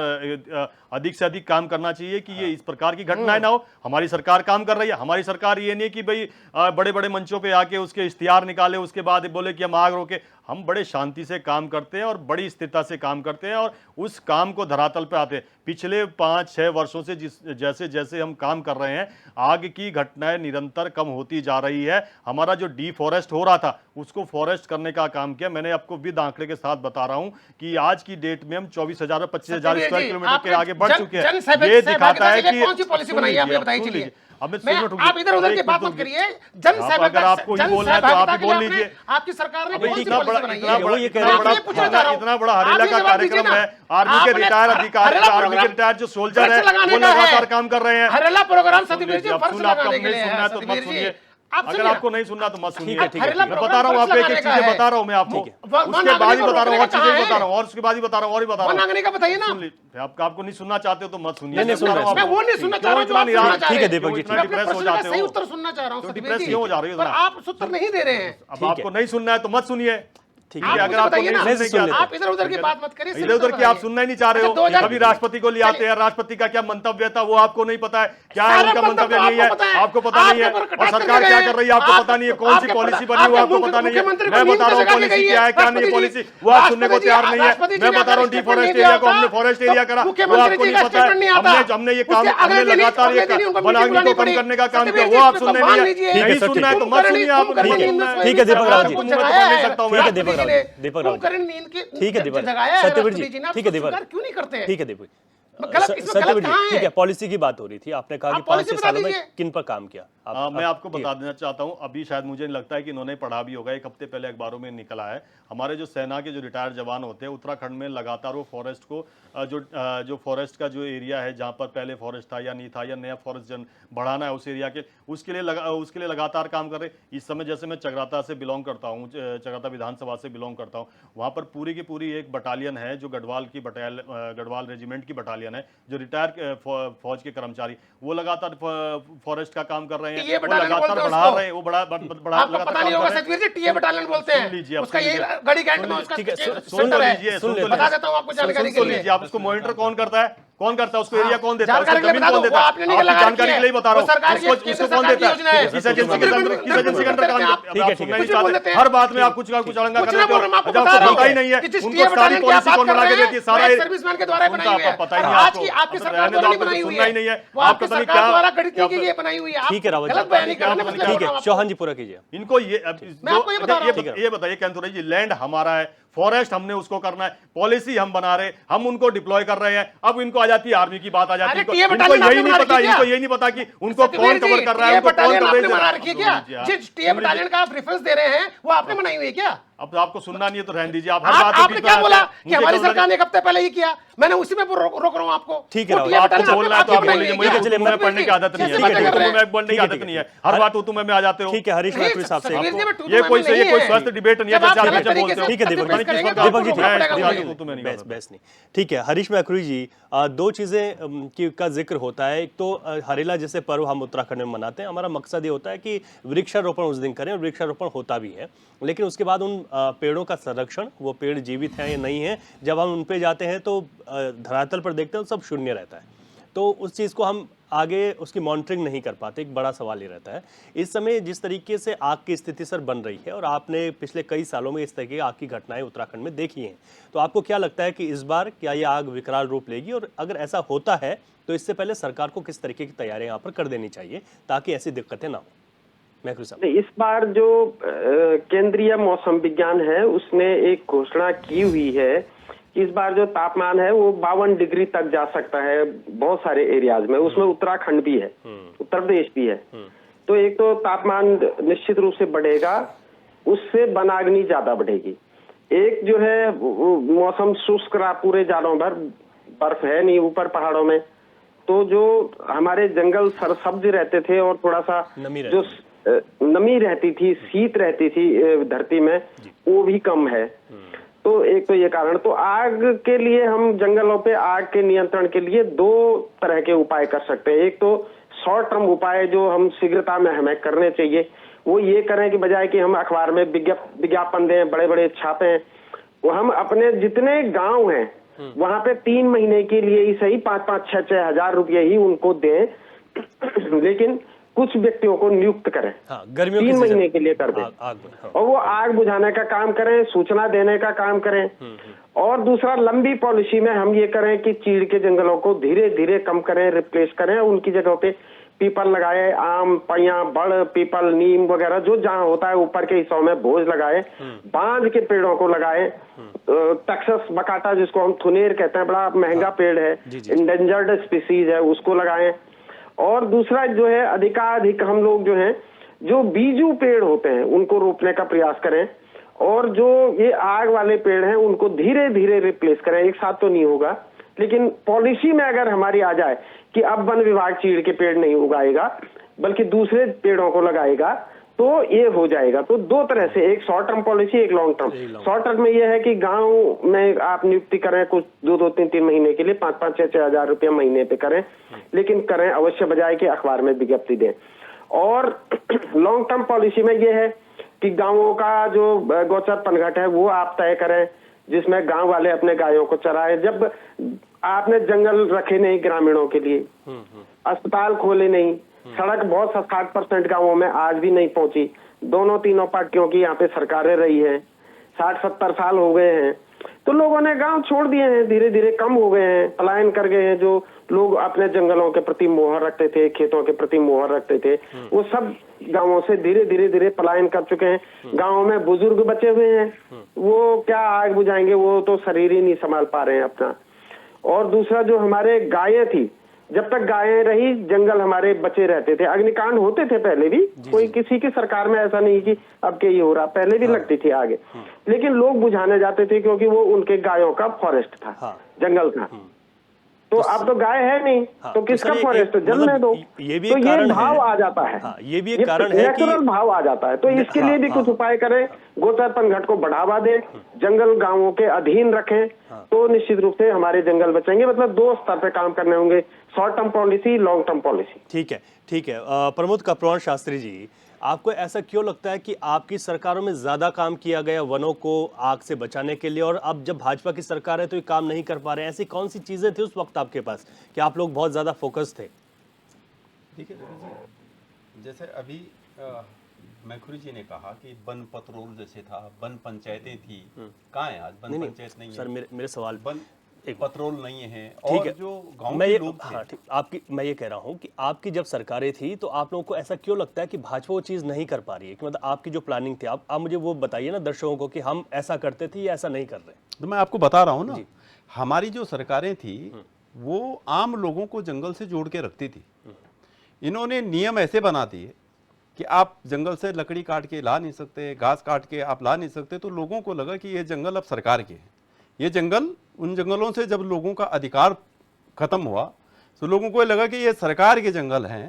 अधिक से अधिक काम करना चाहिए कि ये इस प्रकार की घटनाएं ना हो। हमारी सरकार काम कर रही है। हमारी सरकार ये नहीं कि भाई बड़े बड़े मंचों पे आके उसके इश्तिहार निकाले, उसके बाद बोले कि हम आग रोके। हम बड़े शांति से काम करते हैं और बड़ी स्थिरता से काम करते हैं और उस काम को धरातल पे आते हैं। पिछले 5-6 वर्षों से जैसे जैसे हम काम कर रहे हैं, आग की घटनाएं निरंतर कम होती जा रही है। हमारा जो डिफॉरेस्ट हो रहा था उसको फॉरेस्ट करने का काम किया। मैंने आपको विद आंकड़े के साथ बता रहा हूं कि आज की डेट में हम 24,000 और 25,000 स्क्वायर किलोमीटर के आगे बढ़ चुके हैं। ये दिखाता है कि कौन सी पॉलिसी बनाई है आपने, बताइए। चलिए अब आप इधर उधर की बात मत करिए। जन सहभागिता, अगर आपको ही बोलना है तो आप ही बोल लीजिए। आपकी सरकार ने कौन सी इतना पॉलिसी बड़ा बनाई है? इतना बड़ा हरेला का कार्यक्रम है। आर्मी के रिटायर अधिकारी, आर्मी के रिटायर जो सोल्जर है, वो लगातार काम कर रहे हैं। हरेला प्रोग्राम सतबीर जी फर्स्ट लगाने के लिए है। सुनना तो मत सुनिए, अगर आपको नहीं सुनना तो मत सुनिए। ठीक है, मैं बता रहा हूँ आपको, एक चीजें बता रहा हूँ मैं आपको, उसके बाद ही बता रहा हूँ और चीजें बता रहा हूँ, और उसके बाद ही बता रहा हूँ और ही बता रहा हूँ। वनाग्नि का बताइए ना। आपको नहीं सुनना चाहते हो तो मत सुनिए। मैं वो नहीं सुनना चाह रहा हूँ। ठीक है दीपक जी, इतना डिप्रेस हो जाते सही हो, उत्तर सुनना चाह रहा हूँ डिप्रेस क्यों हो जा रही हो? पर आप उत्तर नहीं दे रहे हैं। अब आपको नहीं सुनना है तो मत सुनिए। ठीक आप है, अगर आपको बताइए ना, नहीं सुनने की आप इधर उधर की बात मत करिए। इधर उधर की आप सुनना ही नहीं चाह रहे हो। कभी राष्ट्रपति को ले आते हैं, राष्ट्रपति का क्या मंतव्य था वो आपको नहीं पता है, क्या है उनका मंतव्य नहीं है, आपको पता नहीं है। और सरकार क्या कर रही है आपको पता नहीं है, कौन सी पॉलिसी बनी हुई आपको पता नहीं है। मैं बता रहा हूँ पॉलिसी क्या है क्या नहीं पॉलिसी, वो आप सुनने को तैयार नहीं है। मैं बता रहा हूँ डिफॉरेस्ट एरिया को हमने फॉरेस्ट एरिया करा, वो आपको नहीं पता है। हमने ये काम, हमने लगातार ये वनाग्नि को कम करने का काम किया, वो आप सुनने नहीं है। नहीं सुनना है तो मत सुनिए आप। ठीक है दीपक राव जी, दीपक राव जी, नींद की ठीक है दीपक, जगाया है सत्यवीर जी, राष्ट्रपति ने, ठीक है दीपक, स्वीकार क्यों नहीं करते हैं? ठीक है दीपक, गलत, इसमें सत्यवीर गलत जी, कहाँ ठीक है? है, पॉलिसी की बात हो रही थी, आपने कहा कि आप 5-6 पॉलिसी बता सालों में दीजिए। किन पर काम किया। मैं आपको बता देना चाहता हूं, अभी शायद मुझे नहीं लगता है कि इन्होंने पढ़ा भी होगा, एक हफ्ते पहले अखबारों में निकला है। हमारे जो सेना के जो रिटायर्ड जवान होते हैं उत्तराखंड में लगातार वो फॉरेस्ट को जो फॉरेस्ट का जो एरिया है जहां पर पहले फॉरेस्ट था या नहीं था या नया फॉरेस्ट बढ़ाना है उस एरिया के, उसके लिए लगातार काम कर रहे। इस समय जैसे मैं चकराता से बिलोंग करता हूँ, चकराता विधानसभा से बिलोंग करता हूँ, वहां पर पूरी की पूरी एक बटालियन है जो गढ़वाल रेजिमेंट की बटालियन है, जो रिटायर फौज के कर्मचारी वो लगातार फॉरेस्ट का काम कर रहे हैं, टीए वो बटालियन लगातार बोलते हैं बढ़ा उसको। रहे हैं, वो बड़ा आपको लगातार पता नहीं काम होगा कर रहे हैं। सतवीर जी, टीए बटालियन बोलते सुन लीजिए, हैं, आप उसका सुन यही लीजिए। गढ़ी कैंट में उसका ठीक है, सुन सेंटर है। लीजिए, सुन लेते बता देता हूँ आपको जानकारी के सुन लिए। लीजिए, आप उसको मॉनिटर कौन करता है, कौन करता है उसको, एरिया कौन देता है, उसको जानकारी के लिए जमीन बता कौन दो, देता है, वो आपने नहीं आपकी लगा जानकारी के लिए बता रहा वो सरकार की हूँ, उसको कौन देता योजना है। है, किस एजेंसी के अंदर ठीक है, काम, ठीक है, ठीक है। सुनना नहीं चाहते, हर बात में आप कुछ अड़ंगा कुछ कर ना देते बोल रहा हूँ, हो, आपको जब बता रहा आपको पता ही हूँ नहीं है कि जिस उनको टीए सारी बटालियन की आप पॉलिसी बात कौन कर बना के रहे हैं, देती है, वो सारा एक सर्विसमैन के द्वारा बनाई हुई है। पता ही नहीं आज की आपको, आपकी अब सरकार रहने दो, द्वारा नहीं आपको बनाई हुई सुनना ही नहीं है, है, वो आप आपकी पता नहीं सरकार क्या- द्वारा गढ़ी क्या- के लिए बनाई हुई है। आप ठीक है, रावत जी, गलत बयानी कर रहे हैं, मैं ठीक इसलिए ठीक बोल रहा है, हूँ चौहान जी पूरा कीजिए। इनको ये मैं आपको ये बता रहा हूँ। ये बताइए कैंथुरा जी, लैंड हमारा है, फॉरेस्ट हमने उसको करना है, पॉलिसी हम बना रहे, हम उनको डिप्लॉय कर रहे हैं, अब इनको आ जाती है आर्मी की बात, आ जाती है अरे इनको, टीए इनको बटालियन यही आपने नहीं बना पता, रखी है इनको क्या? यही नहीं पता कि उनको सतवीर कौन जी, कवर कर रहा है, टीए उनको कौन बटालियन कवरेज आपने दे रहा बना है। रखी है सुन क्या? लीजिए, जिस टीए बटालियन का आप रेफरेंस दे रहे हैं वो आपने बनाई हुई है क्या? अब आपको सुनना नहीं है तो रहने दीजिए, आप हर बात में आपने बीच में क्या आते बोला हैं। कि मुझे हमारी क्या सरकार ने एक हफ्ते पहले ही किया, मैंने उसी में रोक रहा हूं आपको। ठीक है, वो रावत टीए जी, बटालियन आपको बोलना है तो आप आपने बोल लीजिए, मुझे बनाई तो हुई है उर्दू में क्या? पढ़ने की आदत नहीं है, कैसे बातें कर रहे उर्दू हैं? में बोलने की ठीक है, आदत ठीक नहीं है, है, हर बात उर्दू में आ जाते हो। ठीक है, हरीश नहीं, मैत्री साहब से सतवीर जी, मैं टू ये टू कोई में सही नहीं कोई है। स्वस्थ डिबेट नहीं है, जब आप जैसे आप गलत नीचे तरीके बोलते से हो। ठीक है, तब दीपक पेश जी, करेंगे तो दीपक आपको जी, रोकना पड़ेगा ठीक मुझे। है, तो नहीं बहस नहीं। ठीक है, हरीश मैत्री जी, दो चीज़ें का जिक्र होता है। एक तो हरेला जैसे पर्व हम उत्तराखंड में मनाते हैं, हमारा मकसद ये होता है कि वृक्षारोपण उस दिन करें, और वृक्षारोपण होता भी है, लेकिन उसके बाद उन पेड़ों का संरक्षण, वो पेड़ जीवित हैं या नहीं है, जब हम उन पे जाते हैं तो धरातल पर देखते हैं तो सब शून्य रहता है, तो उस चीज़ को हम आगे उसकी मॉनिटरिंग नहीं कर पाते। एक बड़ा सवाल ये रहता है इस समय जिस तरीके से आग की स्थिति सर बन रही है, और आपने पिछले कई सालों में इस तरीके की आग की घटनाएं उत्तराखंड में देखी हैं, तो आपको क्या लगता है कि इस बार क्या ये आग विकराल रूप लेगी, और अगर ऐसा होता है तो इससे पहले सरकार को किस तरीके की तैयारियां यहाँ पर कर देनी चाहिए ताकि ऐसी दिक्कतें ना हो? मैत्री साहब। इस बार जो केंद्रीय मौसम विज्ञान है उसने एक घोषणा की हुई है कि इस बार जो तापमान है वो 52 डिग्री तक जा सकता है बहुत सारे एरियाज में, उसमें उत्तराखंड भी है, उत्तर प्रदेश भी है। तो एक तो तापमान निश्चित रूप से बढ़ेगा, उससे वनाग्नि ज्यादा बढ़ेगी। एक जो है मौसम शुष्क रहा पूरे जाड़ों भर, बर्फ है नहीं ऊपर पहाड़ों में, तो जो हमारे जंगल सरसब्ज रहते थे और थोड़ा सा जो नमी रहती थी, शीत रहती थी धरती में, वो भी कम है। तो एक तो ये कारण, तो आग के लिए हम जंगलों पे आग के नियंत्रण के लिए दो तरह के उपाय कर सकते हैं। एक तो शॉर्ट टर्म उपाय जो हम शीघ्रता में हमें करने चाहिए, वो ये करें कि बजाय कि हम अखबार में विज्ञापन दें, बड़े बड़े छापें, वो हम अपने जितने गांव हैं वहां पे 3 महीने के लिए ही सही 5-5, 6-6 हजार रुपये ही उनको दें, लेकिन कुछ व्यक्तियों को नियुक्त करें, हाँ, गर्मियों 3 महीने के लिए कर दें, हाँ। और वो आग बुझाने का काम करें, सूचना देने का काम करें। और दूसरा, लंबी पॉलिसी में हम ये करें कि चीड़ के जंगलों को धीरे धीरे कम करें, रिप्लेस करें, उनकी जगह पे पीपल लगाए, आम, पैया, बड़, पीपल, नीम वगैरह जो जहां होता है ऊपर के हिस्सों में भोज लगाए, बांज के पेड़ों को लगाए। टैक्सस बकाटा जिसको हम थुनेर कहते हैं, बड़ा महंगा पेड़ है, इंडेंजर्ड स्पीसीज है, उसको लगाएं। और दूसरा जो है, अधिकाधिक हम लोग जो है जो बीजू पेड़ होते हैं उनको रोपने का प्रयास करें, और जो ये आग वाले पेड़ हैं उनको धीरे धीरे रिप्लेस करें। एक साथ तो नहीं होगा, लेकिन पॉलिसी में अगर हमारी आ जाए कि अब वन विभाग चीड़ के पेड़ नहीं उगाएगा बल्कि दूसरे पेड़ों को लगाएगा, तो ये हो जाएगा। तो दो तरह से, एक शॉर्ट टर्म पॉलिसी, एक लॉन्ग टर्म। शॉर्ट टर्म में यह है कि गांव में आप नियुक्ति करें कुछ 2-2, 3-3 महीने के लिए, 5-5, 6-6 हजार रुपया महीने पे करें, लेकिन करें अवश्य, बजाय कि अखबार में विज्ञप्ति दें। और लॉन्ग टर्म पॉलिसी में यह है कि गांवों का जो गोचर पनघट है वो आप तय करें, जिसमें गांव वाले अपने गायों को चराएं। जब आपने जंगल रखे नहीं ग्रामीणों के लिए, अस्पताल खोले नहीं, सड़क बहुत 60% गांवों में आज भी नहीं पहुंची, दोनों तीनों पार्टियों की यहाँ पे सरकारें रही हैं, 60-70 साल हो गए हैं, तो लोगों ने गांव छोड़ दिए हैं, धीरे धीरे कम हो गए हैं, पलायन कर गए हैं। जो लोग अपने जंगलों के प्रति मोह रखते थे, खेतों के प्रति मोह रखते थे, वो सब गांवों से धीरे धीरे पलायन कर चुके हैं। गांवों में बुजुर्ग बचे हुए हैं, वो क्या आग बुझाएंगे, वो तो शरीर ही नहीं संभाल पा रहे हैं अपना। और दूसरा जो हमारे गायें थी, जब तक गायें रही जंगल हमारे बचे रहते थे। अग्निकांड होते थे पहले भी, कोई किसी की सरकार में ऐसा नहीं कि अब के ये हो रहा, पहले भी लगती थी आगे, लेकिन लोग बुझाने जाते थे क्योंकि वो उनके गायों का फॉरेस्ट था, जंगल का। तो अब तो गाय है नहीं, तो किसका सर, फॉरेस्ट, जलने मतलब दो। ये भी तो एक ये कारण भाव है। आ जाता है। हाँ, ये भी एक कारण है कि नेचुरल भाव आ जाता है। तो इसके लिए भी कुछ उपाय करें, गोचरपन घाट को बढ़ावा दें, जंगल गांवों के अधीन रखें, तो निश्चित रूप से हमारे जंगल बचेंगे। मतलब दो स्तर पे काम करने होंगे, short term policy, long term policy. ठीक है, ठीक है। प्रमोद कप्रवाण शास्त्री जी, आपको ऐसा क्यों लगता है कि आपकी सरकारों में ज्यादा काम किया गया वनों को आग से बचाने के लिए, और अब जब भाजपा की सरकार है तो ये काम नहीं कर पा रहे हैं? ऐसी कौन सी चीजें थी उस वक्त आपके पास कि आप लोग बहुत ज्यादा फोकस थे? देखिए जैसे अभी मैखुरी जी ने कहा कि वन पत्रोल जैसे था, वन पंचायतें थी, कहाँ है आज वन पंचायत? नहीं है सर, मेरे सवाल वन पत्रोल नहीं है। ठीक और है, जो गांव मैं के ये लोग थे, हाँ ठीक, मैं ये कह रहा हूँ कि आपकी जब सरकारें थी तो आप लोगों को ऐसा क्यों लगता है कि भाजपा वो चीज़ नहीं कर पा रही है? कि मतलब आपकी जो प्लानिंग थी, आप मुझे वो बताइए ना दर्शकों को कि हम ऐसा करते थे या ऐसा नहीं कर रहे। तो मैं आपको बता रहा हूँ ना, हमारी जो सरकारें थी वो आम लोगों को जंगल से जोड़ के रखती थी। इन्होंने नियम ऐसे बना दिए कि आप जंगल से लकड़ी काट के ला नहीं सकते, घास काट के आप ला नहीं सकते। तो लोगों को लगा कि ये जंगल अब सरकार के हैं। ये जंगल, उन जंगलों से जब लोगों का अधिकार खत्म हुआ तो लोगों को लगा कि ये सरकार के जंगल हैं,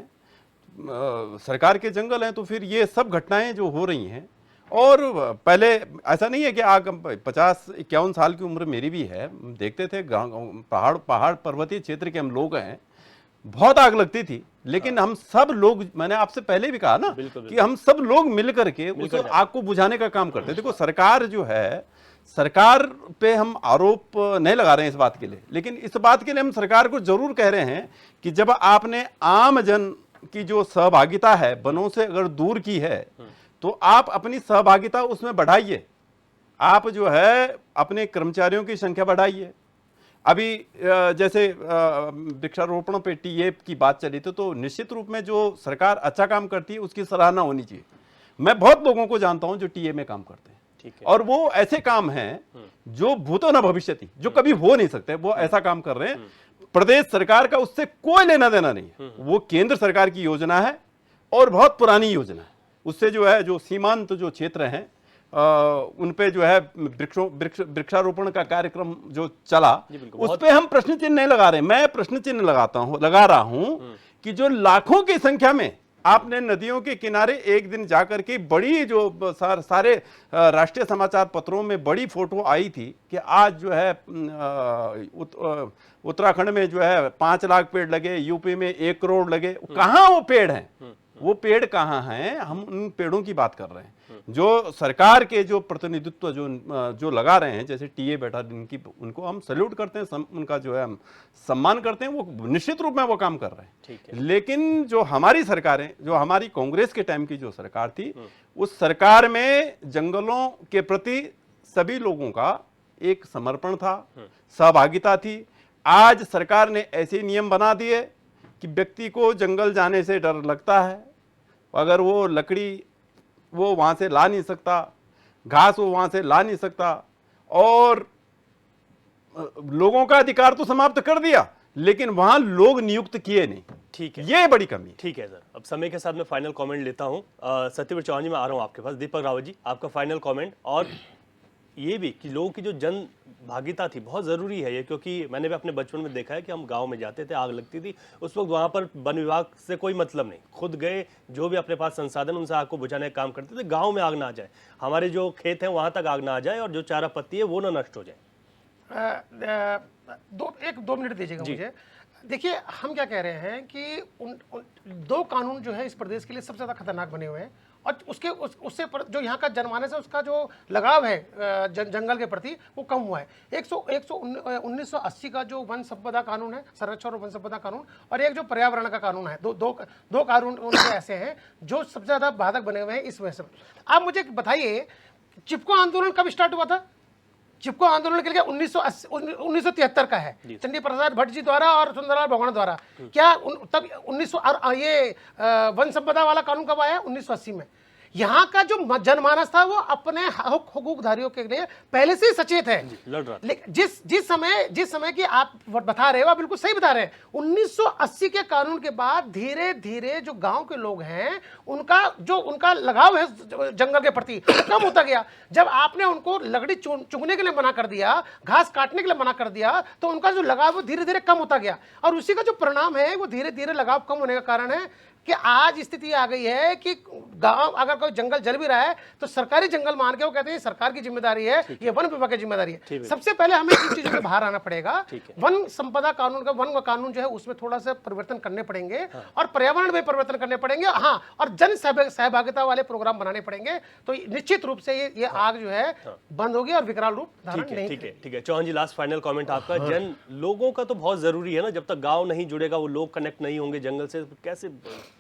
सरकार के जंगल हैं, तो फिर ये सब घटनाएं जो हो रही हैं। और पहले ऐसा नहीं है कि आग 50-51 साल की उम्र मेरी भी है, देखते थे पहाड़ पर्वतीय क्षेत्र के हम लोग हैं, बहुत आग लगती थी, लेकिन हम सब लोग, मैंने आपसे पहले भी कहा ना कि हम सब लोग मिल करके उस आग को बुझाने का काम करते। देखो सरकार जो है, सरकार पे हम आरोप नहीं लगा रहे हैं इस बात के लिए, लेकिन इस बात के लिए हम सरकार को जरूर कह रहे हैं कि जब आपने आम जन की जो सहभागिता है वनों से अगर दूर की है, तो आप अपनी सहभागिता उसमें बढ़ाइए। आप जो है अपने कर्मचारियों की संख्या बढ़ाइए। अभी जैसे वृक्षारोपण पे टीए की बात चली थी, तो निश्चित रूप में जो सरकार अच्छा काम करती है उसकी सराहना होनी चाहिए। मैं बहुत लोगों को जानता हूं जो टीए में काम करते हैं, और वो ऐसे काम हैं जो भूतो न भविष्यति, जो कभी हो नहीं सकते, वो ऐसा काम कर रहे हैं। प्रदेश सरकार का उससे कोई लेना देना नहीं है, वो केंद्र सरकार की योजना है और बहुत पुरानी योजना है। उससे जो है, जो सीमांत जो क्षेत्र हैं उन पे जो है वृक्षारोपण का कार्यक्रम जो चला, उस पे हम प्रश्न चिन्ह नहीं लगा रहे। मैं प्रश्न चिन्ह लगा रहा हूं कि जो लाखों की संख्या में आपने नदियों के किनारे एक दिन जाकर के बड़ी जो सारे राष्ट्रीय समाचार पत्रों में बड़ी फोटो आई थी कि आज जो है उत्तराखंड में जो है 5 लाख पेड़ लगे, यूपी में 1 करोड़ लगे। कहाँ वो पेड़ हैं? वो पेड़ कहाँ हैं? हम उन पेड़ों की बात कर रहे हैं जो सरकार के जो प्रतिनिधित्व जो लगा रहे हैं, जैसे टीए बैठा, उनको हम सैल्यूट करते हैं, उनका जो है हम सम्मान करते हैं, वो निश्चित रूप में वो काम कर रहे हैं। लेकिन जो हमारी सरकारें, जो हमारी कांग्रेस के टाइम की जो सरकार थी, उस सरकार में जंगलों के प्रति सभी लोगों का एक समर्पण था, सहभागिता थी। आज सरकार ने ऐसे नियम बना दिए कि व्यक्ति को जंगल जाने से डर लगता है। अगर वो लकड़ी वो वहां से ला नहीं सकता, घास वो वहां से ला नहीं सकता, और लोगों का अधिकार तो समाप्त कर दिया, लेकिन वहां लोग नियुक्त किए नहीं। ठीक है, ये बड़ी कमी। ठीक है सर, अब समय के साथ मैं फाइनल कमेंट लेता हूं। सत्यवीर चौहान जी, मैं आ रहा हूं आपके पास। दीपक रावत जी, आपका फाइनल कमेंट। और ये भी कि लोगों की जो जन भागीदारी थी बहुत ज़रूरी है ये, क्योंकि मैंने भी अपने बचपन में देखा है कि हम गांव में जाते थे, आग लगती थी, उस वक्त वहाँ पर वन विभाग से कोई मतलब नहीं, खुद गए, जो भी अपने पास संसाधन उनसे आग को बुझाने का काम करते थे। गांव में आग ना आ जाए, हमारे जो खेत हैं वहाँ तक आग ना आ जाए, और जो चारा पत्ती है वो ना नष्ट हो जाए। 2 मिनट दीजिएगा मुझे। देखिए, हम क्या कह रहे हैं कि उन 2 कानून जो है इस प्रदेश के लिए सबसे ज़्यादा खतरनाक बने हुए हैं, और उससे जो यहाँ का जनमानस है उसका जो लगाव है जंगल के प्रति वो कम हुआ है। 1980 का जो वन संपदा कानून है, संरक्षण और वन संपदा कानून, और एक जो पर्यावरण का कानून है, दो कानून उनके ऐसे हैं जो सबसे ज़्यादा बाधक बने हुए हैं इस वजह से। आप मुझे बताइए, चिपको आंदोलन कब स्टार्ट हुआ था? चिपको आंदोलन के लिए 1973 का है, चंडी प्रसाद भट्ट जी द्वारा और सुंदरलाल भगवान द्वारा। क्या तब 1900 ये वन संपदा वाला कानून कब आया? 1980 में। यहाँ का जो जनमानस था वो अपने हुकूकधारियों के लिए पहले से ही सचेत है। लड़ रहा था। लेकिन जिस समय की आप बता रहे हो, आप बिल्कुल सही बता रहे हैं। 1980 के कानून के बाद धीरे धीरे जो गांव के लोग हैं उनका लगाव है जंगल के प्रति कम होता गया। जब आपने उनको लकड़ी चुगने के लिए मना कर दिया, घास काटने के लिए मना कर दिया, तो उनका जो लगाव वो धीरे धीरे कम होता गया। और उसी का जो परिणाम है वो धीरे धीरे लगाव कम होने का कारण है कि आज स्थिति आ गई है कि गांव अगर कोई जंगल जल भी रहा है तो सरकारी जंगल मान के वो कहते हैं सरकार की जिम्मेदारी है, ये वन विभाग की जिम्मेदारी है। सबसे पहले हमें इन चीजों से बाहर आना पड़ेगा। वन संपदा कानून का वन कानून जो है उसमें थोड़ा सा परिवर्तन करने पड़ेंगे और पर्यावरण में परिवर्तन करने पड़ेंगे। हाँ, और जन सहभागिता वाले प्रोग्राम बनाने पड़ेंगे, तो निश्चित रूप से ये आग जो है बंद होगी और विकराल रूप धारण नहीं। ठीक है चौहान जी, लास्ट फाइनल कमेंट आपका। जन लोगों का तो बहुत जरूरी है ना, जब तक गांव नहीं जुड़ेगा, वो लोग कनेक्ट नहीं होंगे जंगल से, कैसे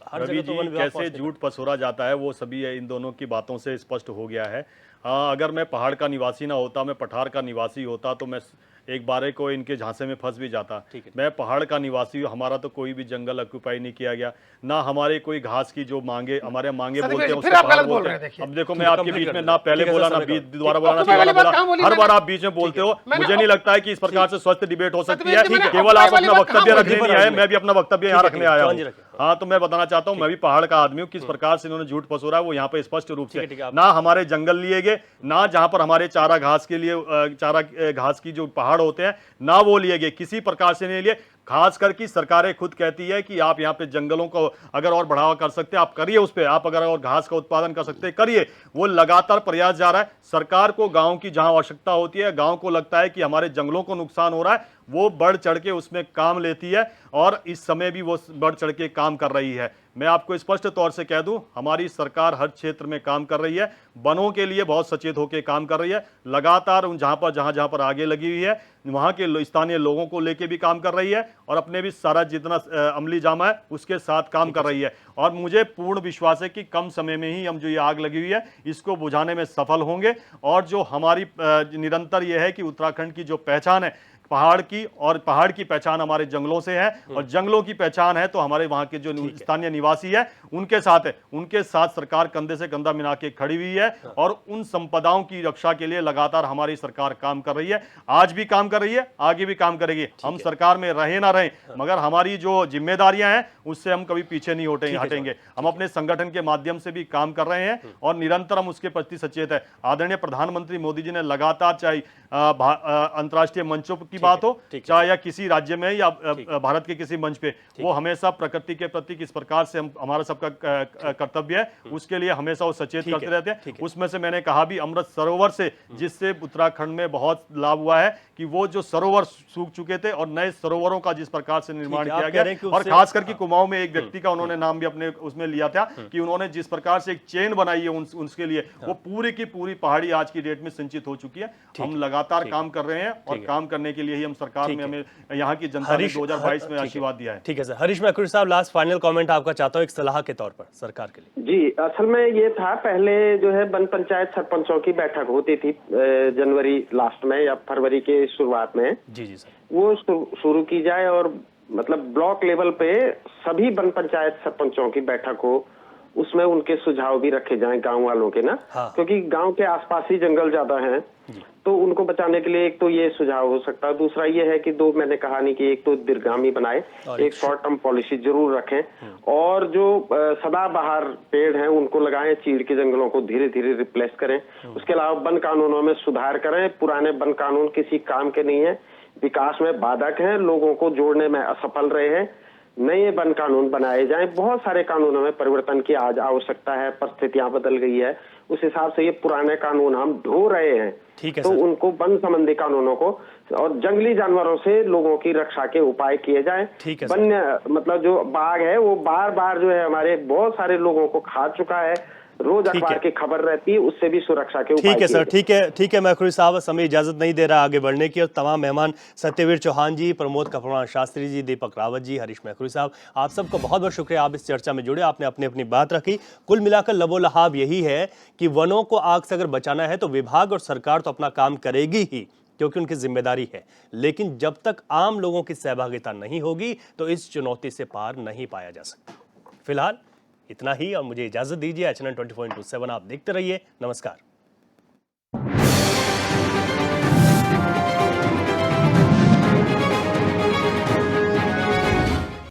हर रवि जगह तो वन जी विभाग कैसे पहुंचने झूठ पसोरा जाता है वो सभी इन दोनों की बातों से स्पष्ट हो गया है। अगर मैं पहाड़ का निवासी ना होता, मैं पठार का निवासी होता, तो मैं एक बारे को इनके झांसे में फंस भी जाता। मैं पहाड़ का निवासी हूँ, हमारा तो कोई भी जंगल ऑक्यूपाई नहीं किया गया, ना हमारे कोई घास की जो मांगे, हमारे मांगे बोलते हैं उसको पहाड़ बोलते हैं। अब देखो मैं आपके बीच में ना पहले बोला ना बीच दोबारा बोला ना, हर बार आप बीच में बोलते हो। मुझे नहीं लगता है कि इस प्रकार से स्वस्थ डिबेट हो सकती है। केवल आप अपना वक्तव्य रखने नहीं आए, मैं भी अपना वक्तव्य यहाँ रखने आया हूँ। हाँ, तो मैं बताना चाहता हूँ, मैं भी पहाड़ का आदमी हूँ। किस प्रकार से इन्होंने झूठ पसोरा है वो यहाँ पे स्पष्ट रूप से, ना हमारे जंगल लिए गए, ना जहाँ पर हमारे चारा घास के लिए चारा घास की जो पहाड़ होते हैं ना वो लिए गए, किसी प्रकार से नहीं लिए। खास करके सरकारें खुद कहती है कि आप यहाँ पे जंगलों को अगर और बढ़ावा कर सकते हैं आप करिए, उस पे आप अगर और घास का उत्पादन कर सकते हैं करिए। वो लगातार प्रयास जा रहा है। सरकार को गांव की जहां आवश्यकता होती है, गांव को लगता है कि हमारे जंगलों को नुकसान हो रहा है, वो बढ़ चढ़ के उसमें काम लेती है और इस समय भी वो बढ़ चढ़ के काम कर रही है। मैं आपको स्पष्ट तौर से कह दूं, हमारी सरकार हर क्षेत्र में काम कर रही है, वनों के लिए बहुत सचेत होकर काम कर रही है। लगातार उन जहां पर आगे लगी हुई है वहां के स्थानीय लोगों को लेके भी काम कर रही है और अपने भी सारा जितना अमली जामा है उसके साथ काम कर रही है। और मुझे पूर्ण विश्वास है कि कम समय में ही हम जो ये आग लगी हुई है इसको बुझाने में सफल होंगे। और जो हमारी निरंतर ये है कि उत्तराखंड की जो पहचान है पहाड़ की, और पहाड़ की पहचान हमारे जंगलों से है और जंगलों की पहचान है तो हमारे वहां के जो स्थानीय निवासी है उनके साथ है। उनके साथ सरकार कंधे से कंधा मिला के खड़ी हुई है और उन संपदाओं की रक्षा के लिए लगातार हमारी सरकार काम कर रही है। आज भी काम कर रही है, आगे भी काम करेगी। हम सरकार में रहे ना रहे, मगर हमारी जो जिम्मेदारियां हैं उससे हम कभी पीछे नहीं हटेंगे। हम अपने संगठन के माध्यम से भी काम कर रहे हैं और निरंतर हम उसके प्रति सचेत है। आदरणीय प्रधानमंत्री मोदी जी ने लगातार, चाहे अंतर्राष्ट्रीय मंचों की बात हो, चाहे या किसी राज्य में या भारत के किसी मंच पे, वो हमेशा प्रकृति के प्रति किस प्रकार से हमारा सबका कर्तव्य है उसके लिए हमेशा वो सचेत करते रहते हैं। उसमें से मैंने कहा भी अमृत सरोवर से, जिससे उत्तराखंड में बहुत लाभ हुआ है कि वो जो सरोवर सूख चुके थे और नए सरोवरों का जिस प्रकार से निर्माण किया गया। और खास करके कुमाऊं में एक व्यक्ति का उन्होंने नाम भी अपने उसमें लिया था कि उन्होंने जिस प्रकार से एक चेन बनाई है उसके लिए, वो पूरी की पूरी पहाड़ी आज की डेट में सिंचित हो चुकी है। हम लगातार काम कर रहे हैं और काम करने के लिए ही हम सरकार में, हमें यहाँ की जनता ने 2022 में आशीर्वाद दिया है। ठीक है सर। हरीश मैकुरी साहब, लास्ट फाइनल कमेंट आपका चाहता हूँ एक सलाह के तौर पर सरकार के लिए। जी, असल में ये था, पहले जो है वन पंचायत सरपंचों की बैठक होती थी जनवरी लास्ट में या फरवरी के शुरुआत में। जी सर, वो शुरू की जाए और मतलब ब्लॉक लेवल पे सभी वन पंचायत सरपंचों की बैठक हो, उसमें उनके सुझाव भी रखे जाएं गांव वालों के ना। हाँ। क्योंकि गांव के आसपास ही जंगल ज्यादा हैं, तो उनको बचाने के लिए एक तो ये सुझाव हो सकता है। दूसरा ये है कि दो मैंने कहा नहीं कि एक तो दीर्घगामी बनाए, एक शॉर्ट टर्म पॉलिसी जरूर रखें और जो सदाबहार पेड़ हैं उनको लगाएं, चीड़ के जंगलों को धीरे धीरे रिप्लेस करें। उसके अलावा वन कानूनों में सुधार करें। पुराने वन कानून किसी काम के नहीं है, विकास में बाधक हैं, लोगों को जोड़ने में असफल रहे हैं। नए वन कानून बनाए जाएं। बहुत सारे कानूनों में परिवर्तन की आज आवश्यकता है, परिस्थितियां बदल गई है, उस हिसाब से ये पुराने कानून हम ढो रहे हैं। ठीक है तो सर। उनको वन संबंधी कानूनों को और जंगली जानवरों से लोगों की रक्षा के उपाय किए जाएं। ठीक है। वन्य मतलब जो बाघ है वो बार बार जो है हमारे बहुत सारे लोगों को खा चुका है, रोज अखबार की खबर रहती है, उससे भी सुरक्षा के उपाय। ठीक है सर, ठीक है मैकुरी साहब, समय इजाजत नहीं दे रहा आगे बढ़ने की। और तमाम मेहमान सत्यवीर चौहान जी, प्रमोद कपड़वाण शास्त्री जी, दीपक रावत जी, हरीश मैकुरी साहब, आप सबका बहुत बहुत शुक्रिया। आप इस चर्चा में जुड़े, आपने अपनी अपनी बात रखी। कुल मिलाकर लबोलहाब यही है कि वनों को आग से अगर बचाना है तो विभाग और सरकार तो अपना काम करेगी ही, क्योंकि उनकी जिम्मेदारी है, लेकिन जब तक आम लोगों की सहभागिता नहीं होगी तो इस चुनौती से पार नहीं पाया जा सकता। फिलहाल इतना ही और मुझे इजाजत दीजिए। H9 24/7 आप देखते रहिए। नमस्कार।